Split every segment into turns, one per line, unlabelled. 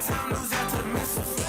time news out to the missiles.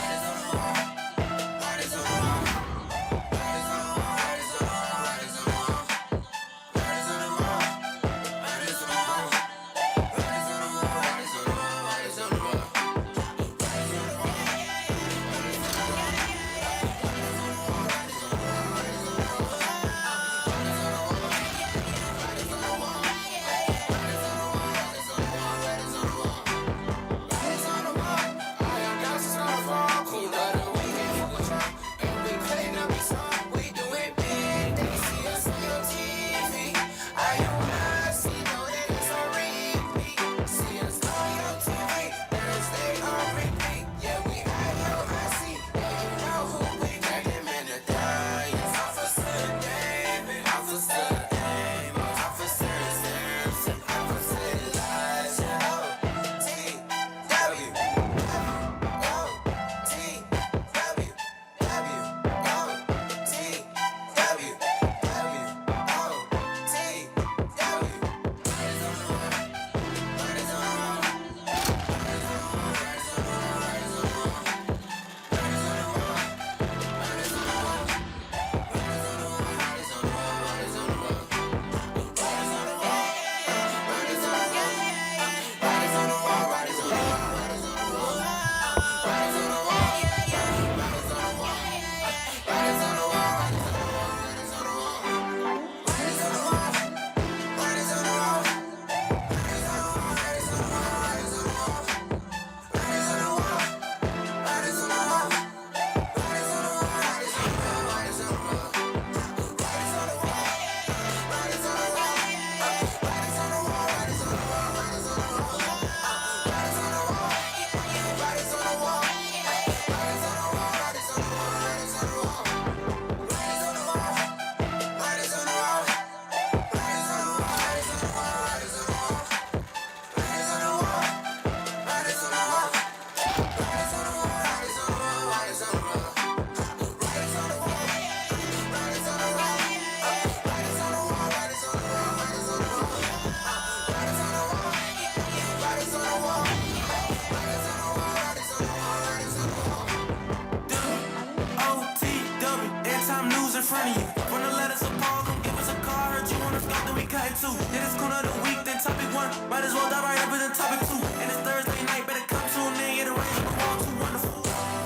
In front of you. When the letters of Paul, come give us a call. Heard you on the scout, then we cut it too. Then it's corner of the week, then topic 1. Might as well dive right up in topic 2. And it's Thursday night, better come tune in. Yeah, the rains on the wall, too wonderful.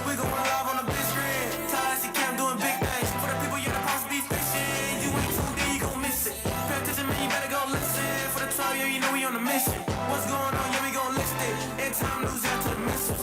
We gon' run live on the big screen. Tallahassee Camp doing big things. For the people you're supposed to be fishing. You ain't tuned in, you gon' miss it. Pay attention, man, you better go listen. For the trial, yeah, you know we on the mission. What's going on, yeah, we gon' list it. And time news out to the missiles.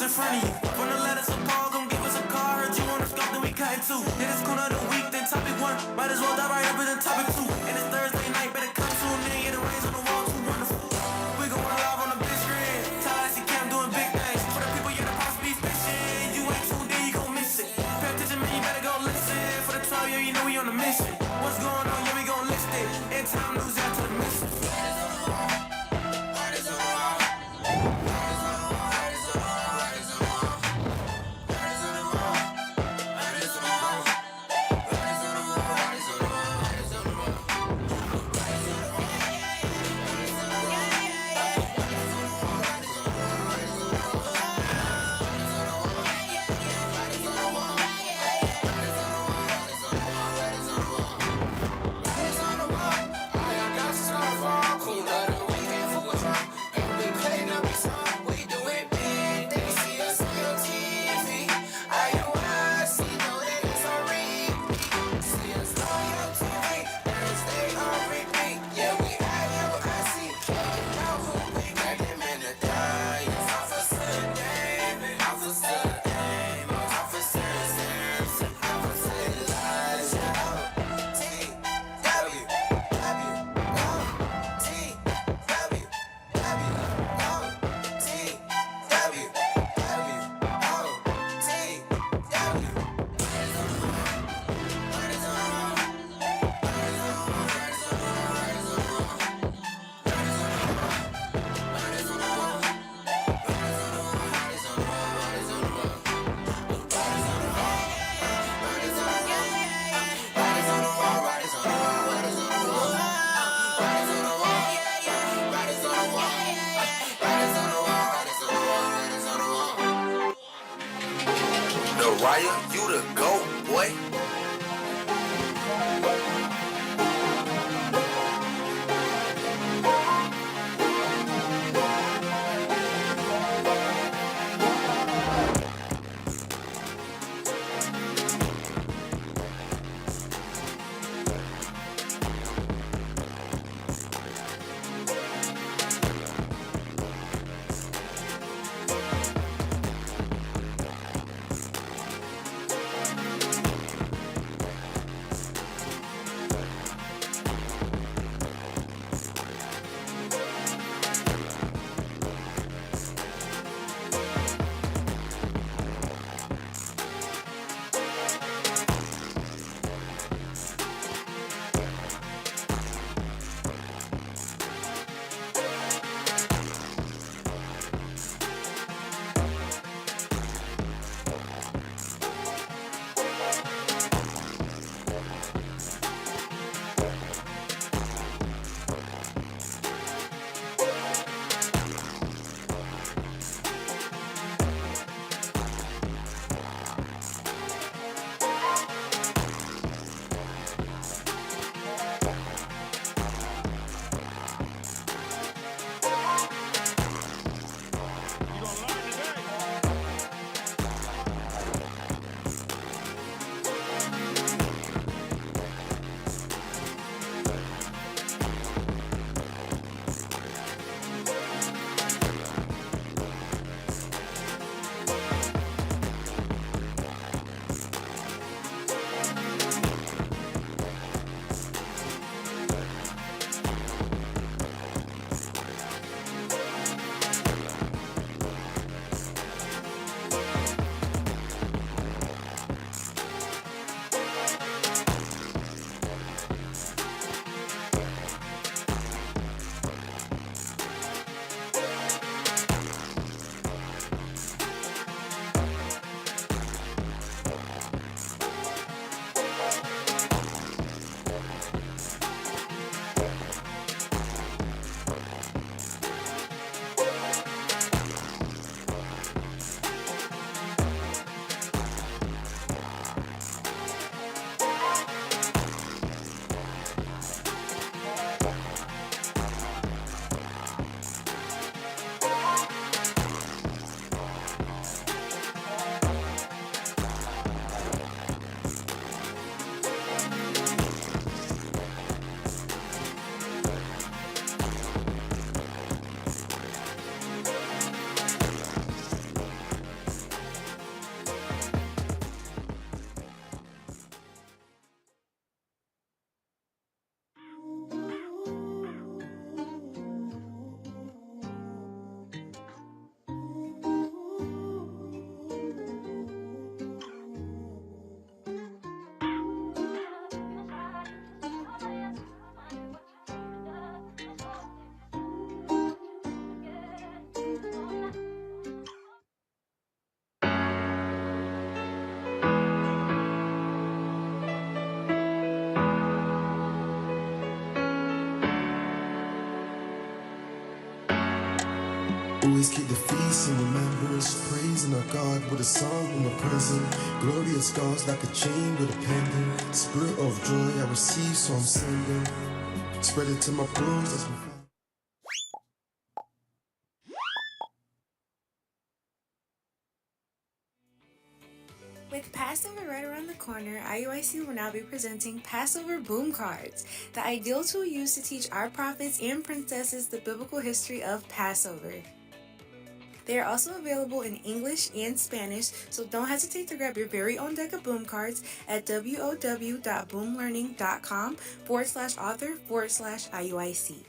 in front of you. When the letters of Paul, gon' give us a car. Heard you on the scope, then we cut it too. Yeah, this corner of the week, then topic 1. Might as well dive right up in the topic 2. And it's Thursday night, better come soon. Then yeah, the rains on the wall, too wonderful. We going live on the big screen. Tallahassee Camp doing big things. For the people, yeah, the pops be fishing. You ain't tuned in, you gon' miss it. Pay attention, man, you better go listen. For the 12, yeah, you know we on a mission. What's going on, yeah, we gon' list it. In time, news out to the mission.
Riot, you the GOAT, boy.
Always keep the feast in remembrance, praising our God with a song in my prison. Glorious scars like a chain with a pendant. Spirit of joy I receive, so I'm sending. Spread it to my bros as we find.
With Passover right around the corner, IUIC will now be presenting Passover Boom Cards, the ideal tool used to teach our prophets and princesses the biblical history of Passover. They are also available in English and Spanish, so don't hesitate to grab your very own deck of boom cards at wow.boomlearning.com/author/IUIC.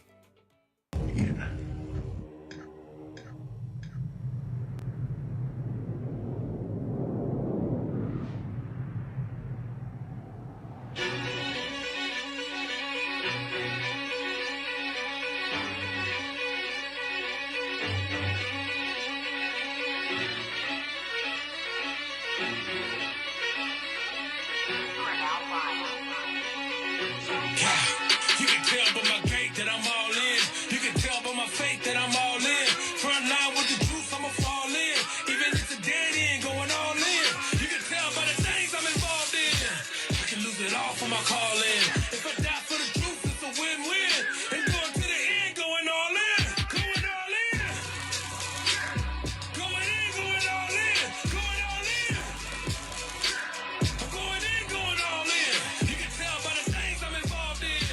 You can tell by my gait that I'm all in. You can tell by my faith that I'm all in. Front line with the juice, I'ma fall in. Even if it's a dead end, going all in. You can tell by the things I'm involved in. I can lose it all for my calling. If I die for the truth, it's a win-win. And going to the end, going all in. Going all in. Going in, going all in. Going all in. I'm going in, going all in. You can tell by the things I'm involved in.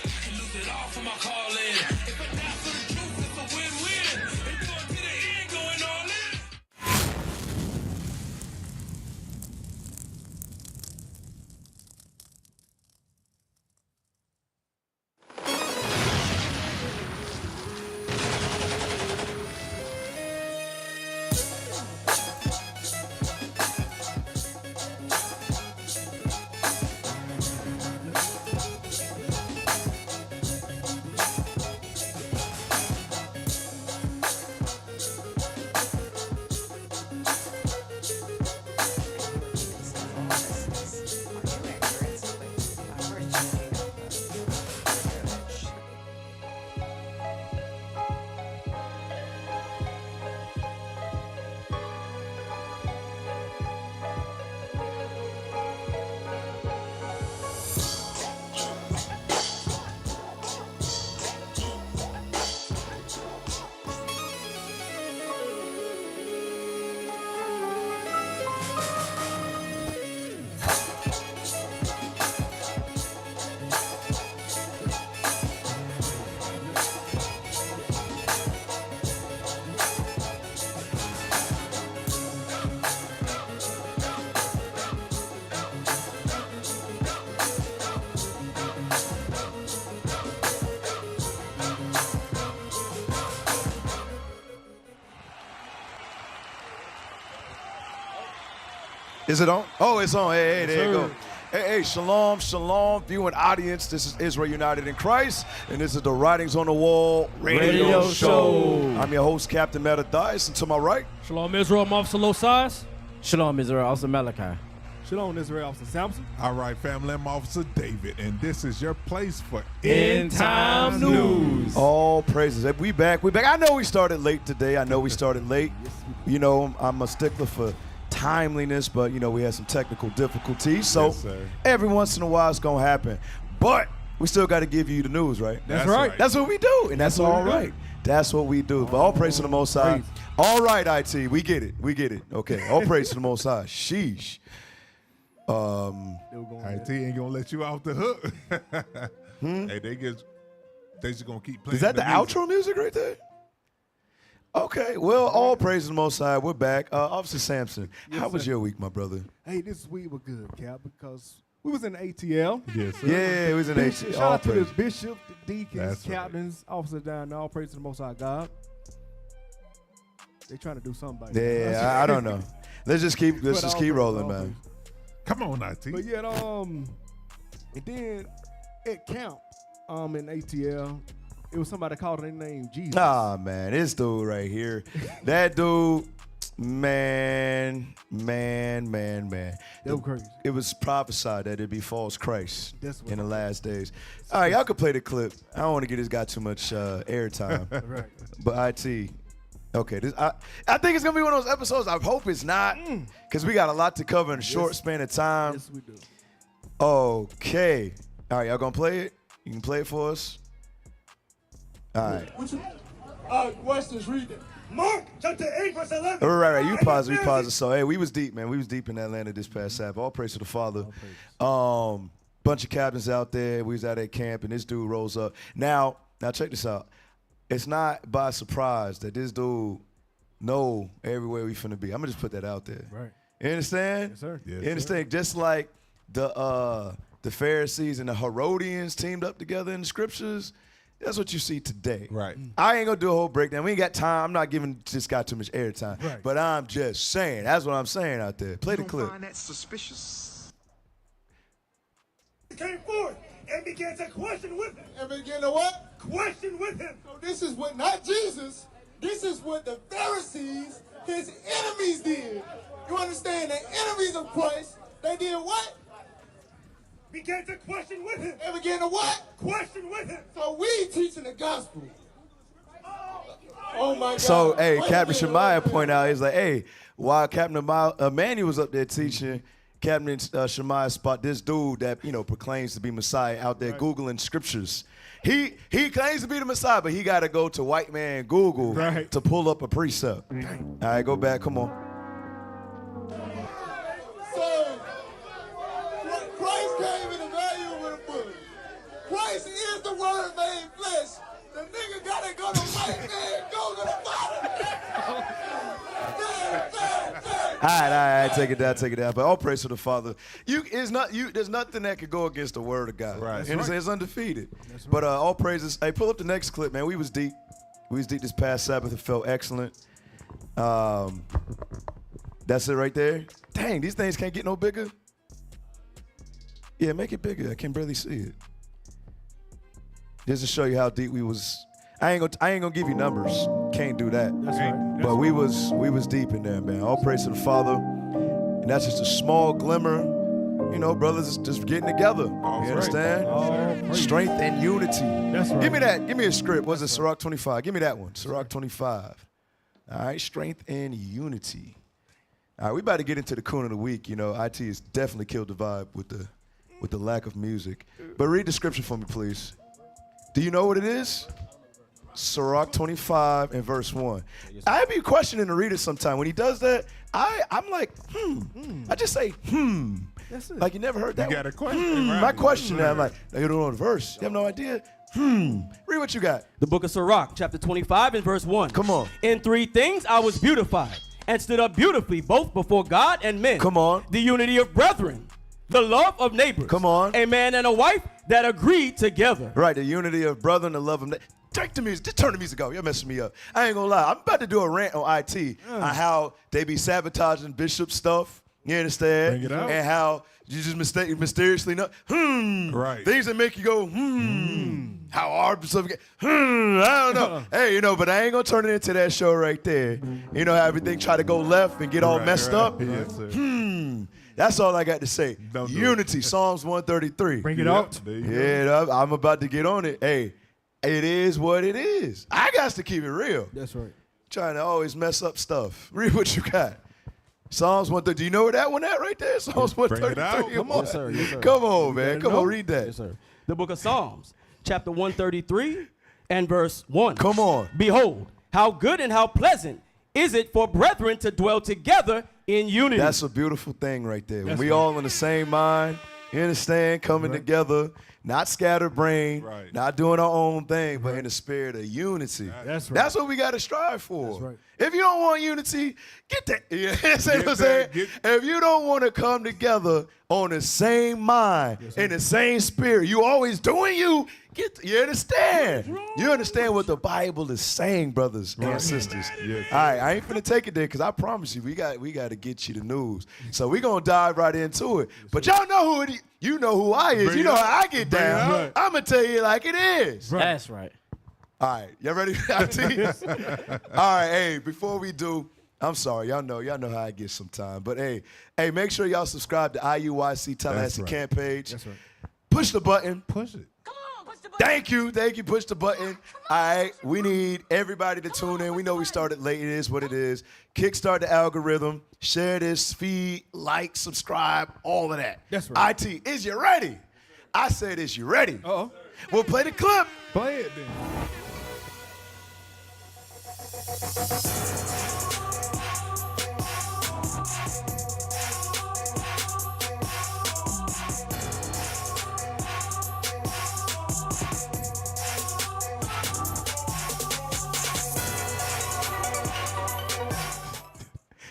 I can lose it all for my calling. If I die for the truth, it's a win-win. And going to the end, going all in.
Is it on? Oh, it's on. Hey, there you go. Hey, shalom, shalom, viewing audience. This is Israel United in Christ, and this is the Writings on the Wall radio show. I'm your host, Captain Metadice, and to my right,
Shalom Israel, I'm Officer Losais.
Shalom Israel, Officer Malachi.
Shalom Israel, Officer Samson.
All right, family, I'm Officer David, and this is your place for
End Time News.
all praises. Hey, we back. I know we started late today. You know, I'm a stickler for timeliness, but you know, we had some technical difficulties. So
Yes, sir.
every once in a while it's gonna happen. But we still gotta give you the news, right?
That's right.
That's what we do, and that's all
what we do.
right. That's what we do. But all praise to the Most High. All right, IT, we get it. Okay, all praise to the Most High. Sheesh.
IT ain't gonna let you off the hook. Hey, they just gonna keep playing.
Is that the
music.
outro music right there? Okay, well, all praise to the Most High. We're back. Officer Sampson, how was your week, my brother?
Hey, this week was good, Cap, because we was in the ATL.
Yes, sir.
Yeah, it was an
Bishop,
ATL.
shout out to the bishop, the deacons,
That's right.
captains, officers down there. All praise to the Most High God. They trying to do something.
Yeah, I don't know. Let's just keep rolling, man.
Come on, IT.
But yeah, and then at camp, in ATL, it was somebody called their name Jesus.
Ah, man, this dude right here. That dude, man.
That was crazy.
It was prophesied that it'd be false Christ
That's what
in the last days. All right, y'all could play the clip. I don't want to get this guy too much airtime.
Right.
But IT, Okay, I think it's gonna be one of those episodes. I hope it's not, because we got a lot to cover in a short span of time.
Yes, we do.
Okay. All right, y'all gonna play it? You can play it for us. All right.
Questions, read it. Mark chapter 8, verse 11.
Right. You pause it. So, hey, we was deep, man. We was deep in Atlanta this past Sabbath. All praise to the Father. Bunch of captains out there. We was out at camp, and this dude rolls up. Now check this out. It's not by surprise that this dude know everywhere we finna be. I'm gonna just put that out there.
Right.
You understand?
Yes, sir.
You understand? Just like the Pharisees and the Herodians teamed up together in the scriptures, that's what you see today.
Right.
I ain't gonna do a whole breakdown. We ain't got time. I'm not giving this guy too much airtime.
Right.
But I'm just saying. That's what I'm saying out there. Play the clip.
Find that suspicious.
Came forth and began to question with him.
And begin to what?
Question with him.
So this is what, not Jesus, this is what the Pharisees, his enemies did. You understand? The enemies of Christ, they did what?
Began to question with him.
They began to what?
Question with him.
So we teaching the gospel. Oh my God.
So, hey,
Wait a
Captain
minute,
Shemaiah
wait a
point out, he's like, hey, while Captain Emmanuel was up there teaching, Captain Shemaiah spot this dude that, proclaims to be Messiah out there Googling scriptures. He claims to be the Messiah, but he got to go to white man Google to pull up a precept. All right, go back. Come on.
So, Christ came in the volume of the book. Christ is the word made flesh. The nigga got to go to white man Google to find it.
All right, take it down. But all praise to the Father. There's nothing that could go against the word of God.
Right.
And it's undefeated. But all praises. Hey, pull up the next clip, man. We was deep. This past Sabbath. It felt excellent. That's it right there. Dang, these things can't get no bigger. Yeah, make it bigger. I can barely see it. Just to show you how deep we was. I ain't gonna give you numbers. Can't do that.
That's right.
But we was deep in there, man. All praise to the Father. And that's just a small glimmer. Brothers just getting together. You understand? Strength and unity.
That's right.
Give me that. Give me a script. What's it? Sirach 25. Give me that one. Sirach 25. All right. Strength and unity. All right. We about to get into the Coon of the week. IT has definitely killed the vibe with the lack of music. But read the scripture for me, please. Do you know what it is? Sirach 25 and verse 1. I be questioning the reader sometime. When he does that, I'm like, I just say,
That's it.
Like you never heard that.
You got a question, right?
My question now, I'm like, you don't know the verse. You have no idea? Read what you got.
The book of Sirach, chapter 25 and verse 1.
Come on.
In 3 things I was beautified and stood up beautifully both before God and men.
Come on.
The unity of brethren, the love of neighbors.
Come on.
A man and a wife that agreed together.
Right, the unity of brother and the love of take the music. Just turn the music off. You're messing me up. I ain't gonna lie. I'm about to do a rant on IT on how they be sabotaging Bishop stuff. You understand?
Bring it out.
And how you just mysteriously know.
Right.
Things that make you go, How hard stuff get, I don't know. Hey, but I ain't gonna turn it into that show right there. You know how everything try to go left and get all messed up?
Yes, sir.
That's all I got to say.
Don't do
Unity, Psalms 133.
Bring it out.
There you go.
Yeah, I'm about to get on it. Hey, it is what it is. I got to keep it real.
That's right.
Trying to always mess up stuff. Read what you got. Psalms 133. Do you know where that one at right there? Psalms
Bring it
133.
out.
Come on.
Yes, sir. Yes, sir.
Come on, man. Come
know?
on, read that.
Yes, sir. The book of Psalms, chapter 133 and verse 1.
Come on.
Behold, how good and how pleasant is it for brethren to dwell together in unity.
That's a beautiful thing right there. When
That's
we
right.
all in the same mind, you understand, coming together, not scatterbrained,
Right.
not doing our own thing, but in the spirit of unity.
That's right.
That's what we got to strive for.
That's right.
If you don't want unity, get that. You understand what I'm saying?
Get-
If you don't want to come together on the same mind, in the same spirit, you always doing you understand? You understand what the Bible is saying, brothers and sisters.
Yes.
All right, I ain't finna take it there because I promise you, we got to get you the news. So we gonna dive right into it. But y'all know who it is. You know who I is.
Bring
You
it
know
up.
how I get
Bring it
down.
up.
I'm gonna tell you like it is.
That's right.
All right, y'all ready? All right, hey, before we do, I'm sorry, y'all know how I get sometimes. But hey, make sure y'all subscribe to IUIC Tallahassee
right.
camp page.
That's right.
Push the button.
Push it.
Come on, push the
Thank you. Push the button. All right, we need everybody to tune in. We know we started late. It is what it is. Kickstart the algorithm. Share this feed, like, subscribe, all of that.
That's right.
IT, is you ready? I said, is you ready?
Uh-oh.
We'll play the clip.
Play it then.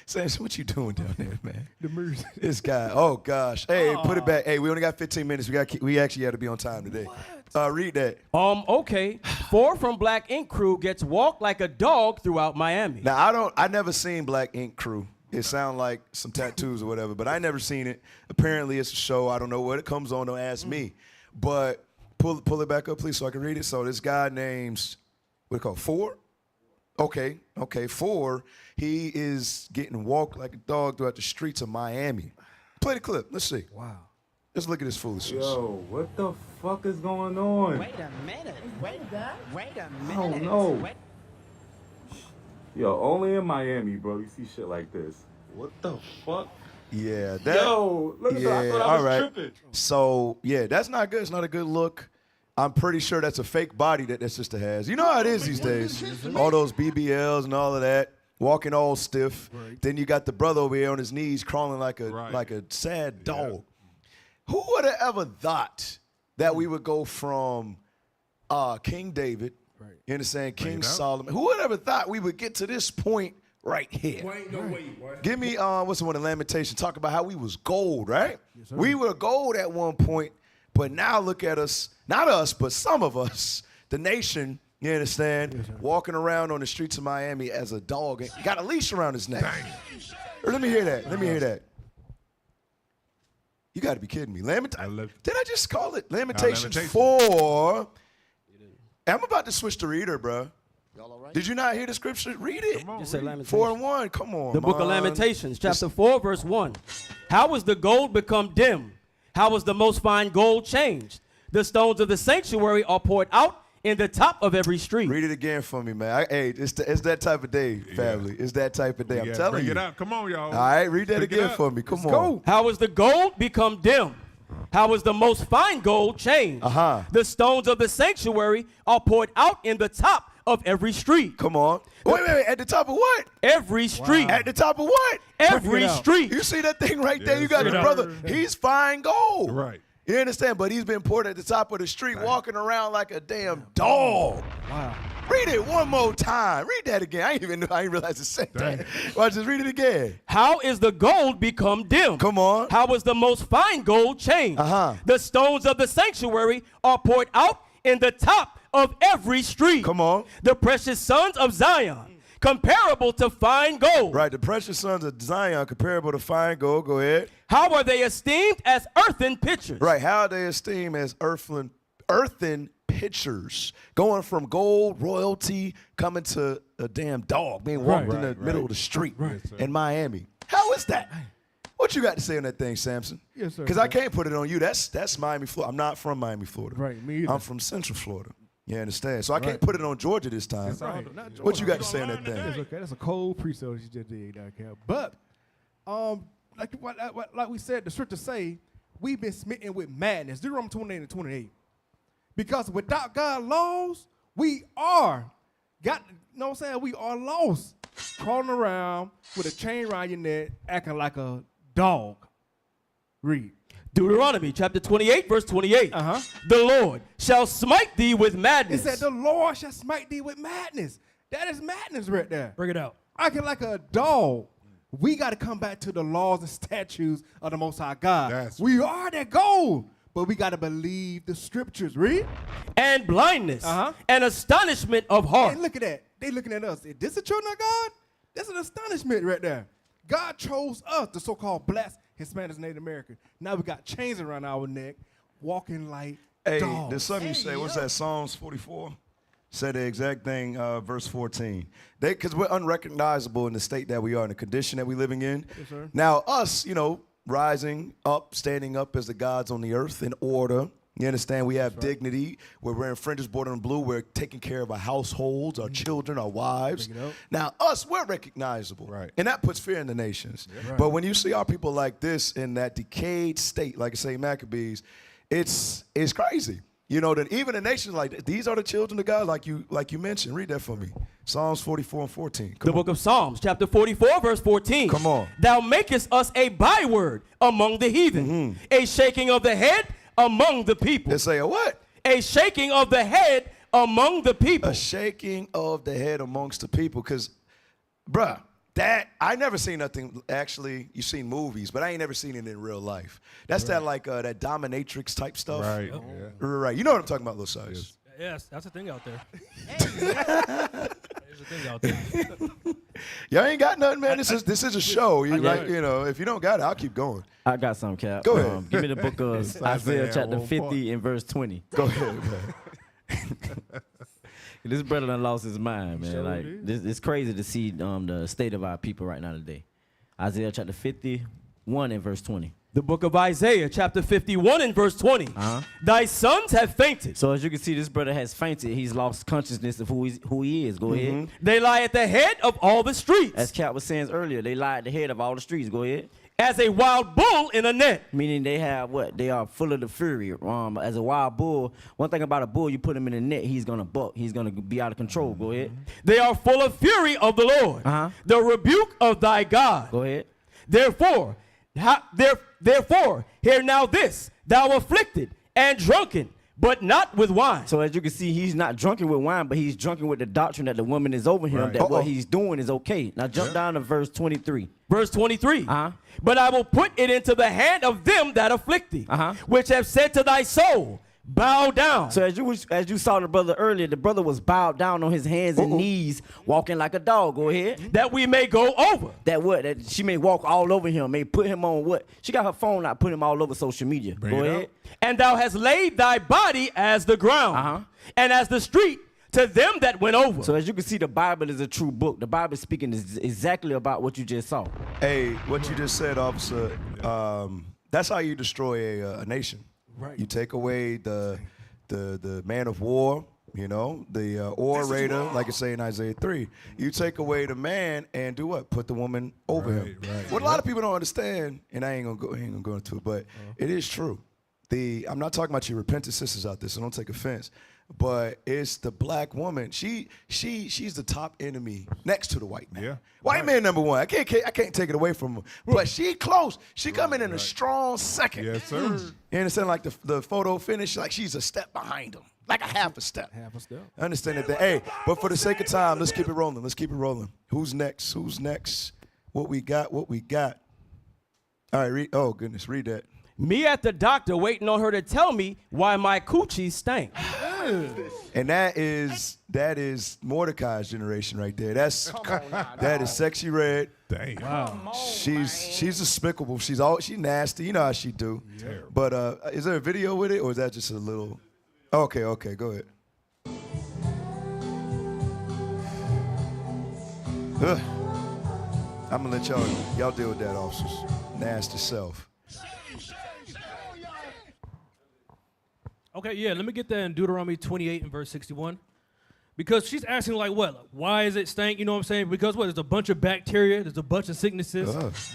Samson, what you doing down there, man?
The music.
This guy, oh gosh. Hey, put it back. Hey, we only got 15 minutes. We actually had to be on time today. Read that.
Okay. 4 from Black Ink Crew gets walked like a dog throughout Miami.
Now, I never seen Black Ink Crew. It sound like some tattoos or whatever, but I never seen it. Apparently, it's a show. I don't know what it comes on. Don't ask me. But pull it back up, please, so I can read it. So this guy named, what it called, 4? Okay, 4. He is getting walked like a dog throughout the streets of Miami. Play the clip. Let's see.
Wow.
Let's look at this foolishness.
Yo, what the fuck is going on?
Wait a minute. Wait a minute.
I don't know. Yo, only in Miami, bro, you see shit like this. What the fuck?
Yeah, that.
Yo, look at that. I thought I was tripping.
So, yeah, that's not good. It's not a good look. I'm pretty sure that's a fake body that sister has. You know how it is these days. All those BBLs and all of that. Walking all stiff. Right. Then you got the brother over here on his knees crawling like a sad dog. Who would have ever thought that we would go from King David, you understand, King Solomon. Who would ever thought we would get to this point right here? Give me, what's the one in Lamentation? Talk about how we was gold, right? Yes, we were gold at one point, but now look at us, not us, but some of us, the nation, you understand, walking around on the streets of Miami as a dog. And got a leash around his neck. Let me hear that. You got to be kidding me. Did I just call it Lamentations 4? I'm about to switch the reader, bro. Y'all all right? Did you not hear the scripture? Read it.
Just say Lamentations.
4:1. Come on,
The book of Lamentations, chapter 4, verse 1. How was the gold become dim? How was the most fine gold changed? The stones of the sanctuary are poured out in the top of every street.
Read it again for me, man. It's that type of day, family. It's that type of day. I'm telling
bring
you.
it out. Come on, y'all.
All right, read that again for me. Come on.
How was the gold become dim? How was the most fine gold changed? The stones of the sanctuary are poured out in the top of every street.
Come on. Wait. At the top of what?
Every street.
At the top of what?
Every street.
You see that thing right there? You got your brother. He's fine gold.
Right.
You understand? But he's been poured at the top of the street, walking around like a damn dog.
Wow.
Read it one more time. Read that again. I didn't realize it said that. Watch this. Read it again.
How is the gold become dim?
Come on.
How was the most fine gold changed? The stones of the sanctuary are poured out in the top of every street.
Come on.
The precious sons of Zion, comparable to fine gold.
Right, the precious sons of Zion, comparable to fine gold. Go ahead.
How are they esteemed as earthen pitchers?
Right, how are they esteemed as earthen pitchers? Going from gold, royalty, coming to a damn dog being walked in the middle of the street in Miami. How is that? What you got to say on that thing, Samson?
Yes, sir.
Because I can't put it on you. That's Miami, Florida. I'm not from Miami, Florida.
Right, me either.
I'm from Central Florida. You understand? So I can't put it on Georgia this time. What you got to say on that thing?
It's okay. That's a cold pre-sale you just did, Cap. But, like we said, the scriptures say, we've been smitten with madness. Deuteronomy 28 and 28. Because without God's laws, we are, we are lost. Crawling around with a chain around your neck, acting like a dog. Read.
Deuteronomy chapter 28, verse 28. The Lord shall smite thee with madness.
It said the Lord shall smite thee with madness. That is madness right there.
Bring it out.
Acting like a dog. We got to come back to the laws and statutes of the Most High God. We are that goal, but we got to believe the scriptures. Read.
And blindness and astonishment of heart.
And look at that. They looking at us. Is this the children of God? That's an astonishment right there. God chose us, the so-called blessed Hispanics, Native American. Now we got chains around our neck, walking like dogs.
There's something you say. What's that? Psalms 44? Say the exact thing, verse 14. Because we're unrecognizable in the state that we are, in the condition that we're living in.
Yes, sir.
Now, us, rising up, standing up as the gods on the earth in order, You understand? We have dignity. We're wearing fringes bordered in blue. We're taking care of our households, our children, our wives. Now, us, we're recognizable.
Right.
And that puts fear in the nations. But when you see our people like this in that decayed state, like I say, Maccabees, it's crazy. You know, that even the nations like, these are the children of God, like you mentioned. Read that for me. Psalms 44 and 14.
The book of Psalms, chapter 44, verse 14.
Come on.
Thou makest us a byword among the heathen, a shaking of the head among the people.
They say a what?
A shaking of the head among the people.
A shaking of the head amongst the people. Because, bruh, that, I never seen nothing, actually, you've seen movies, but I ain't never seen it in real life. That's that like, that dominatrix type stuff.
Right.
Yeah. Right. You know what I'm talking about, Lil Size.
Yes, that's a thing out there. There's a thing out there.
Y'all ain't got nothing, man. This is a show. You know, if you don't got it, I'll keep going.
I got some, Cap.
Go ahead.
Give me the book of Isaiah chapter 50 and verse 20.
Go ahead, man.
This brother done lost his mind, man. Like it's crazy to see the state of our people right now today. Isaiah chapter 51 and verse 20.
The book of Isaiah, chapter 51 and verse 20. Thy sons have fainted.
So as you can see, this brother has fainted. He's lost consciousness of who he is. Go ahead.
They lie at the head of all the streets.
As Cap was saying earlier, they lie at the head of all the streets. Go ahead.
As a wild bull in a net.
Meaning they have what? They are full of the fury. As a wild bull, one thing about a bull, you put him in a net, he's going to buck. He's going to be out of control. Go ahead.
They are full of fury of the Lord. The rebuke of thy God.
Go ahead.
Therefore, hear now this, thou afflicted and drunken, but not with wine.
So as you can see, he's not drunken with wine, but he's drunken with the doctrine that the woman is over him, that what he's doing is okay. Now jump down to verse 23.
Verse 23. But I will put it into the hand of them that afflict thee, which have said to thy soul, bow down.
So as you saw the brother earlier, the brother was bowed down on his hands and knees, walking like a dog. Go ahead.
That we may go over.
That she may walk all over him, may put him on what? She got her phone out, put him all over social media. Go ahead.
And thou hast laid thy body as the ground, and as the street to them that went over.
So as you can see, the Bible is a true book. The Bible is speaking exactly about what you just saw.
Hey, what you just said, officer, that's how you destroy a nation. Right. You take away the man of war, you know, the orator, like it say in Isaiah 3. You take away the man and do what? Put the woman over him. Right. What a lot of people don't understand, and I ain't gonna go into it, but it is true. I'm not talking about your repentant sisters out there, so don't take offense. But it's the black woman. She's the top enemy next to the white man. Yeah. White man number one. I can't take it away from her. But she close. She coming in a strong second.
Yes, sir.
You understand? Like the photo finish, like she's a step behind him. Like a half a step.
Half a step.
I understand that. Hey, but for the sake of time, let's keep it rolling. Let's keep it rolling. Who's next? Who's next? What we got? What we got? All right, read that.
Me at the doctor waiting on her to tell me why my coochie stank.
And that is Mordecai's generation right there. That is Sexy Red.
Damn.
Wow. She's despicable. She's nasty. You know how she do. Terrible. But is there a video with it, or is that just a little? Okay, go ahead. I'm gonna let y'all deal with that, officers. Nasty self.
Okay, yeah, let me get that in Deuteronomy 28 and verse 61. Because she's asking, like, what? Like, why is it stank? You know what I'm saying? Because what? There's a bunch of bacteria. There's a bunch of sicknesses.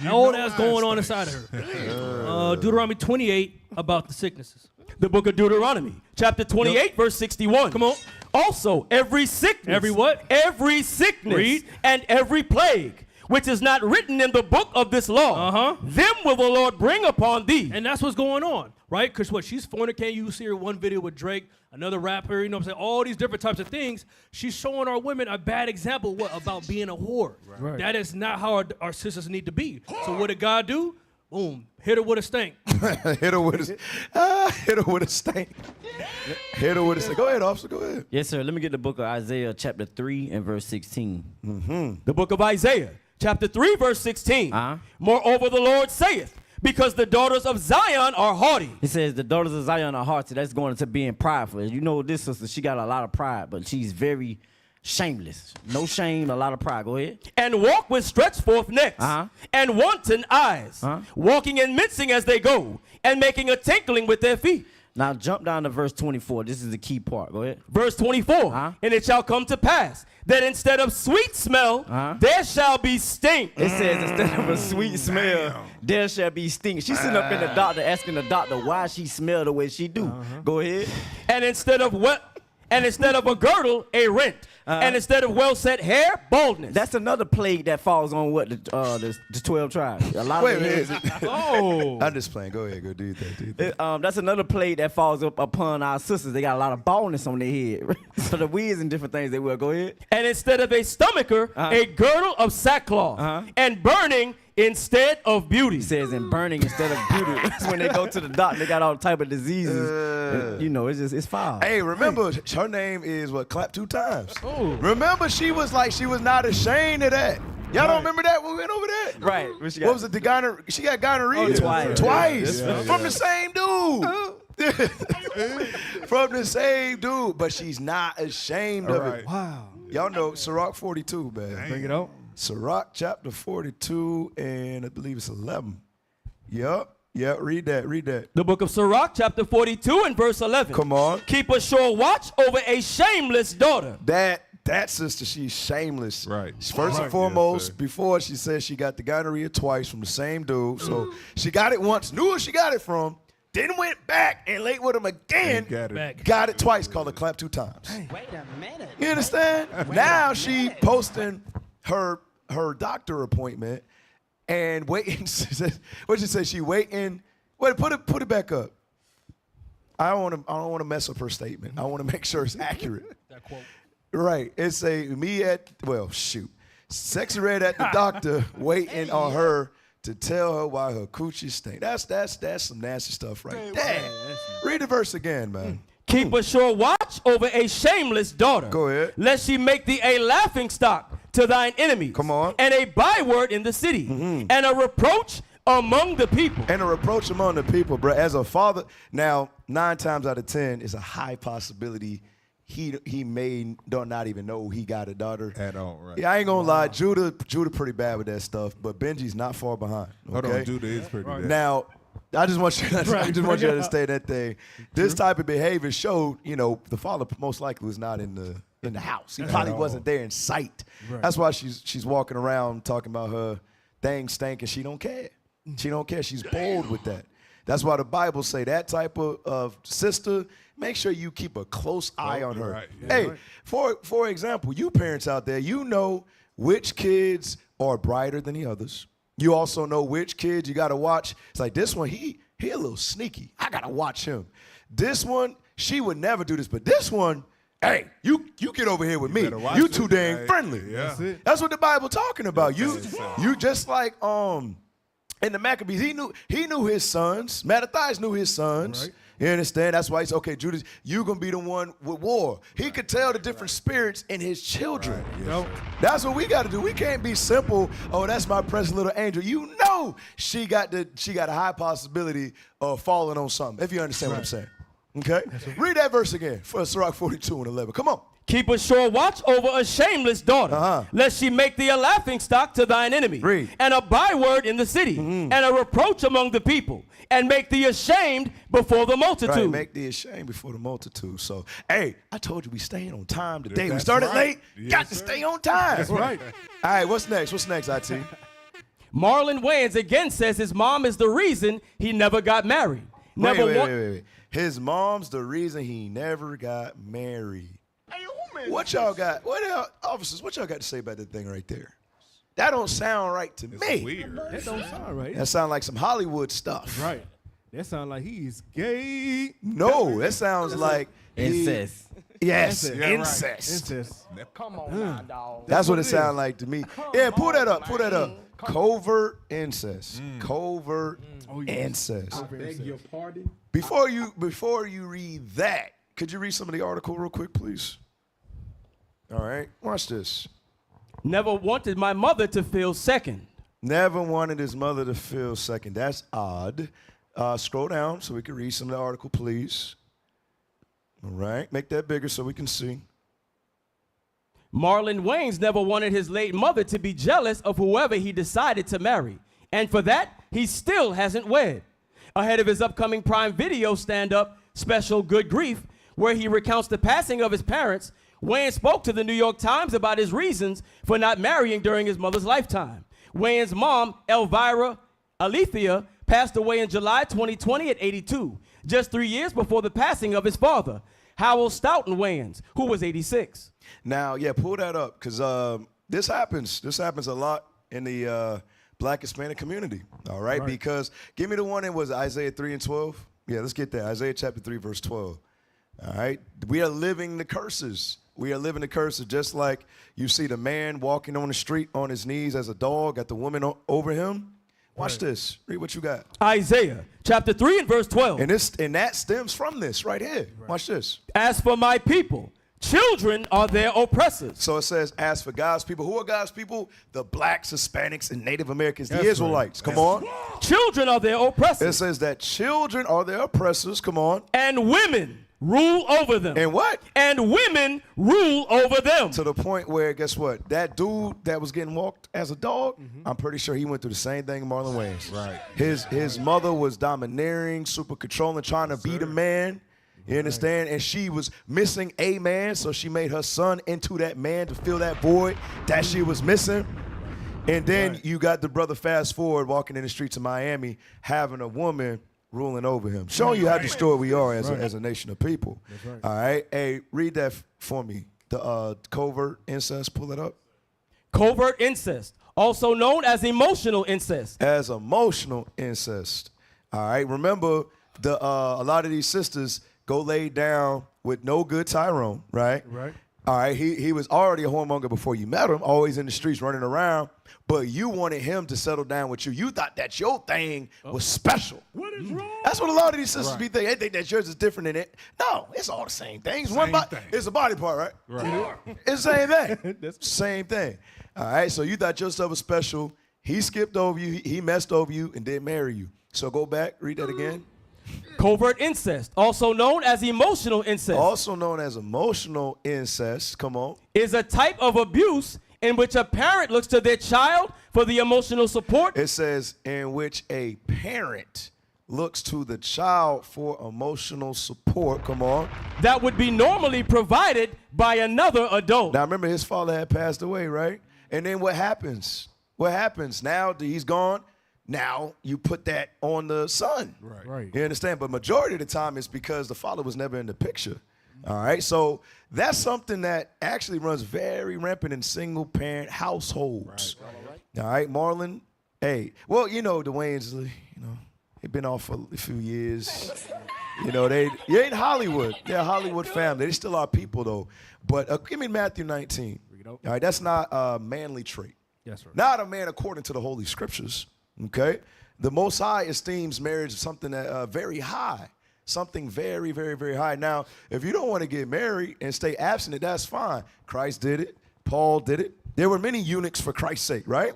All that's going on inside of her. Deuteronomy 28 about the sicknesses.
The book of Deuteronomy, chapter 28, verse 61.
Come on.
Also, every sickness.
Every what?
Every sickness.
Read.
And every plague, which is not written in the book of this law, them will the Lord bring upon thee.
And that's what's going on, right? Because what? She's fornicating. You see her one video with Drake, another rapper, you know what I'm saying? All these different types of things. She's showing our women a bad example about being a whore. Right. That is not how our sisters need to be. So what did God do? Boom. Hit her with a stank.
Hit her with a stank. Hit her with a stank. Go ahead, officer. Go ahead.
Yes, sir. Let me get the book of Isaiah chapter 3 and verse 16.
The book of Isaiah, chapter 3, verse 16. Moreover, the Lord saith, because the daughters of Zion are haughty.
He says the daughters of Zion are haughty. That's going into being prideful. You know this sister, she got a lot of pride, but she's very shameless. No shame, a lot of pride. Go ahead.
And walk with stretched forth necks and wanton eyes, walking and mincing as they go, and making a tinkling with their feet.
Now jump down to verse 24. This is the key part. Go ahead.
Verse 24. And it shall come to pass that instead of sweet smell, there shall be stink.
It says instead of a sweet smell, there shall be stink. She's sitting up in the doctor asking the doctor why she smell the way she do. Go ahead.
And instead of a girdle, a rent. And instead of well-set hair, baldness.
That's another plague that falls on what the 12 tribes. A lot of it.
I'm just playing. Go ahead. Go do that.
That's another plague that falls upon our sisters. They got a lot of baldness on their head. So the wigs and different things they will. Go ahead.
And instead of a stomacher, a girdle of sackcloth. And burning instead of beauty.
It says in burning instead of beauty. That's when they go to the doctor. They got all type of diseases. And, it's foul.
Hey, remember, her name is Clap 2 times. Ooh. Remember, she was not ashamed of that. Y'all don't remember that when we went over that?
Right.
What was it? She got gonorrhea. Twice. From the same dude. From the same dude. But she's not ashamed of it.
Wow.
Y'all know Sirach 42, man.
Bring it up.
Sirach chapter 42 and I believe it's 11. Yep. Read that.
The book of Sirach chapter 42 and verse 11.
Come on.
Keep a sure watch over a shameless daughter.
That sister, she's shameless.
Right.
First and foremost, before she says she got the gonorrhea twice from the same dude. So she got it once, knew where she got it from, then went back and laid with him again. Got it twice, called her Clap 2 times.
Wait a minute.
You understand? Now she posting her doctor appointment and waiting. What'd she say? She waiting. Wait, put it back up. I don't want to mess up her statement. I want to make sure it's accurate.
That quote.
Right. It say Sexy Red at the doctor waiting on her to tell her why her coochie stink. That's some nasty stuff right there. Read the verse again, man.
Keep a sure watch over a shameless daughter.
Go ahead.
Lest she make thee a laughing stock to thine enemies.
Come on.
And a byword in the city. And a reproach among the people.
And a reproach among the people, bro. As a father, now 9 times out of 10 is a high possibility he may not even know he got a daughter
at all. Right.
Yeah, I ain't gonna lie. Judah pretty bad with that stuff, but Benji's not far behind. Okay?
Hold on, Judah is pretty bad.
Now, I just want you to understand that thing. This type of behavior showed, the father most likely was not in the house. He probably wasn't there in sight. Right. That's why she's walking around talking about her things stinking. She don't care. She don't care. She's bold with that. That's why the Bible say that type of sister, make sure you keep a close eye on her.
Right.
Hey, for example, you parents out there, you know which kids are brighter than the others. You also know which kids you got to watch. It's like this one, he a little sneaky. I got to watch him. This one, she would never do this, but this one, hey, you get over here with me. You too dang friendly.
Yeah.
That's what the Bible talking about. You just like in the Maccabees, he knew his sons. Mattathias knew his sons. Right. You understand? That's why he's okay, Judas, you gonna be the one with war. He could tell the different spirits in his children.
Right. Yes.
That's what we gotta do. We can't be simple, oh, that's my precious little angel. You know she got a high possibility of falling on something, if you understand what I'm saying. Okay? Read that verse again for Sirach 42 and 11. Come on.
Keep a sure watch over a shameless daughter, lest she make thee a laughing stock to thine enemy, and a byword in the city, and a reproach among the people, and make thee ashamed before the multitude.
Right, make thee ashamed before the multitude. So, hey, I told you we staying on time today. We started late, got to stay on time.
That's right.
All right, what's next? What's next, IT?
Marlon Wayans again says his mom is the reason he never got married.
Wait. His mom's the reason he never got married. What y'all got? Officers, what y'all got to say about that thing right there? That don't sound right to me.
Weird.
That don't sound right.
That sound like some Hollywood stuff.
Right. That sound like he's gay.
No, that sounds like
incest.
Yes,
Yeah,
incest.
right.
Incest.
Come on now, dog.
That's what it sounds like to me. Yeah, pull that up. Covert incest. Covert incest.
I beg your
pardon. Before you read that, could you read some of the article real quick, please? All right, watch this.
Never wanted my mother to feel second.
Never wanted his mother to feel second. That's odd. Scroll down so we can read some of the article, please. All right, make that bigger so we can see.
Marlon Wayans never wanted his late mother to be jealous of whoever he decided to marry. And for that, he still hasn't wed. Ahead of his upcoming Prime Video stand-up, Special Good Grief, where he recounts the passing of his parents, Wayans spoke to the New York Times about his reasons for not marrying during his mother's lifetime. Wayans' mom, Elvira Alethea, passed away in July 2020 at 82, just 3 years before the passing of his father, Howell Stoughton Wayans, who was 86.
Now, yeah, pull that up, because this happens. This happens a lot in the Black Hispanic community, all right? Because give me the one that was Isaiah 3 and 12. Yeah, let's get that. Isaiah chapter 3, verse 12. All right? We are living the curses. We are living the curses just like you see the man walking on the street on his knees as a dog, got the woman over him. Watch this. Read what you got.
Isaiah chapter 3 and verse 12.
And that stems from this right here. Watch this.
As for my people, children are their oppressors.
So it says, as for God's people. Who are God's people? The blacks, Hispanics, and Native Americans, the Israelites. Come on.
Children are their oppressors.
It says that children are their oppressors. Come on.
And women rule over them.
And what?
And women rule over them.
To the point where, guess what? That dude that was getting walked as a dog, I'm pretty sure he went through the same thing Marlon Wayans.
Right.
His mother was domineering, super controlling, trying to beat a man. You understand? And she was missing a man, so she made her son into that man to fill that void that she was missing. And then you got the brother fast forward walking in the streets of Miami having a woman ruling over him, showing you how destroyed we are as a nation of people. All right? Hey, read that for me. The covert incest, pull it up.
Covert incest, also known as emotional incest.
As emotional incest. All right? Remember, a lot of these sisters go lay down with no good Tyrone, right?
Right.
All right, he was already a whoremonger before you met him, always in the streets running around, but you wanted him to settle down with you. You thought that your thing was special.
What is wrong?
That's what a lot of these sisters be thinking. They think that yours is different than it. No, it's all the same things. It's a body part, right? It's the same thing. Same thing. All right, so you thought your stuff was special. He skipped over you. He messed over you and didn't marry you. So go back, read that again.
Covert incest, also known as emotional incest.
Also known as emotional incest, come on.
Is a type of abuse in which a parent looks to their child for the emotional support.
It says in which a parent looks to the child for emotional support, come on.
That would be normally provided by another adult.
Now remember his father had passed away, right? And then what happens? What happens? Now that he's gone, now you put that on the son.
Right.
You understand? But majority of the time it's because the father was never in the picture. All right. So that's something that actually runs very rampant in single parent households. All right, Marlon. Hey, well, you know, the Wayans, they've been off for a few years. You know, you ain't Hollywood. They're a Hollywood family. They still are people though. But give me Matthew 19. All right, that's not a manly trait.
That's right.
Not a man according to the Holy Scriptures. Okay, the Most High esteems marriage something that very high, something very, very, very high. Now, if you don't want to get married and stay abstinent, that's fine. Christ did it. Paul did it. There were many eunuchs for Christ's sake, right?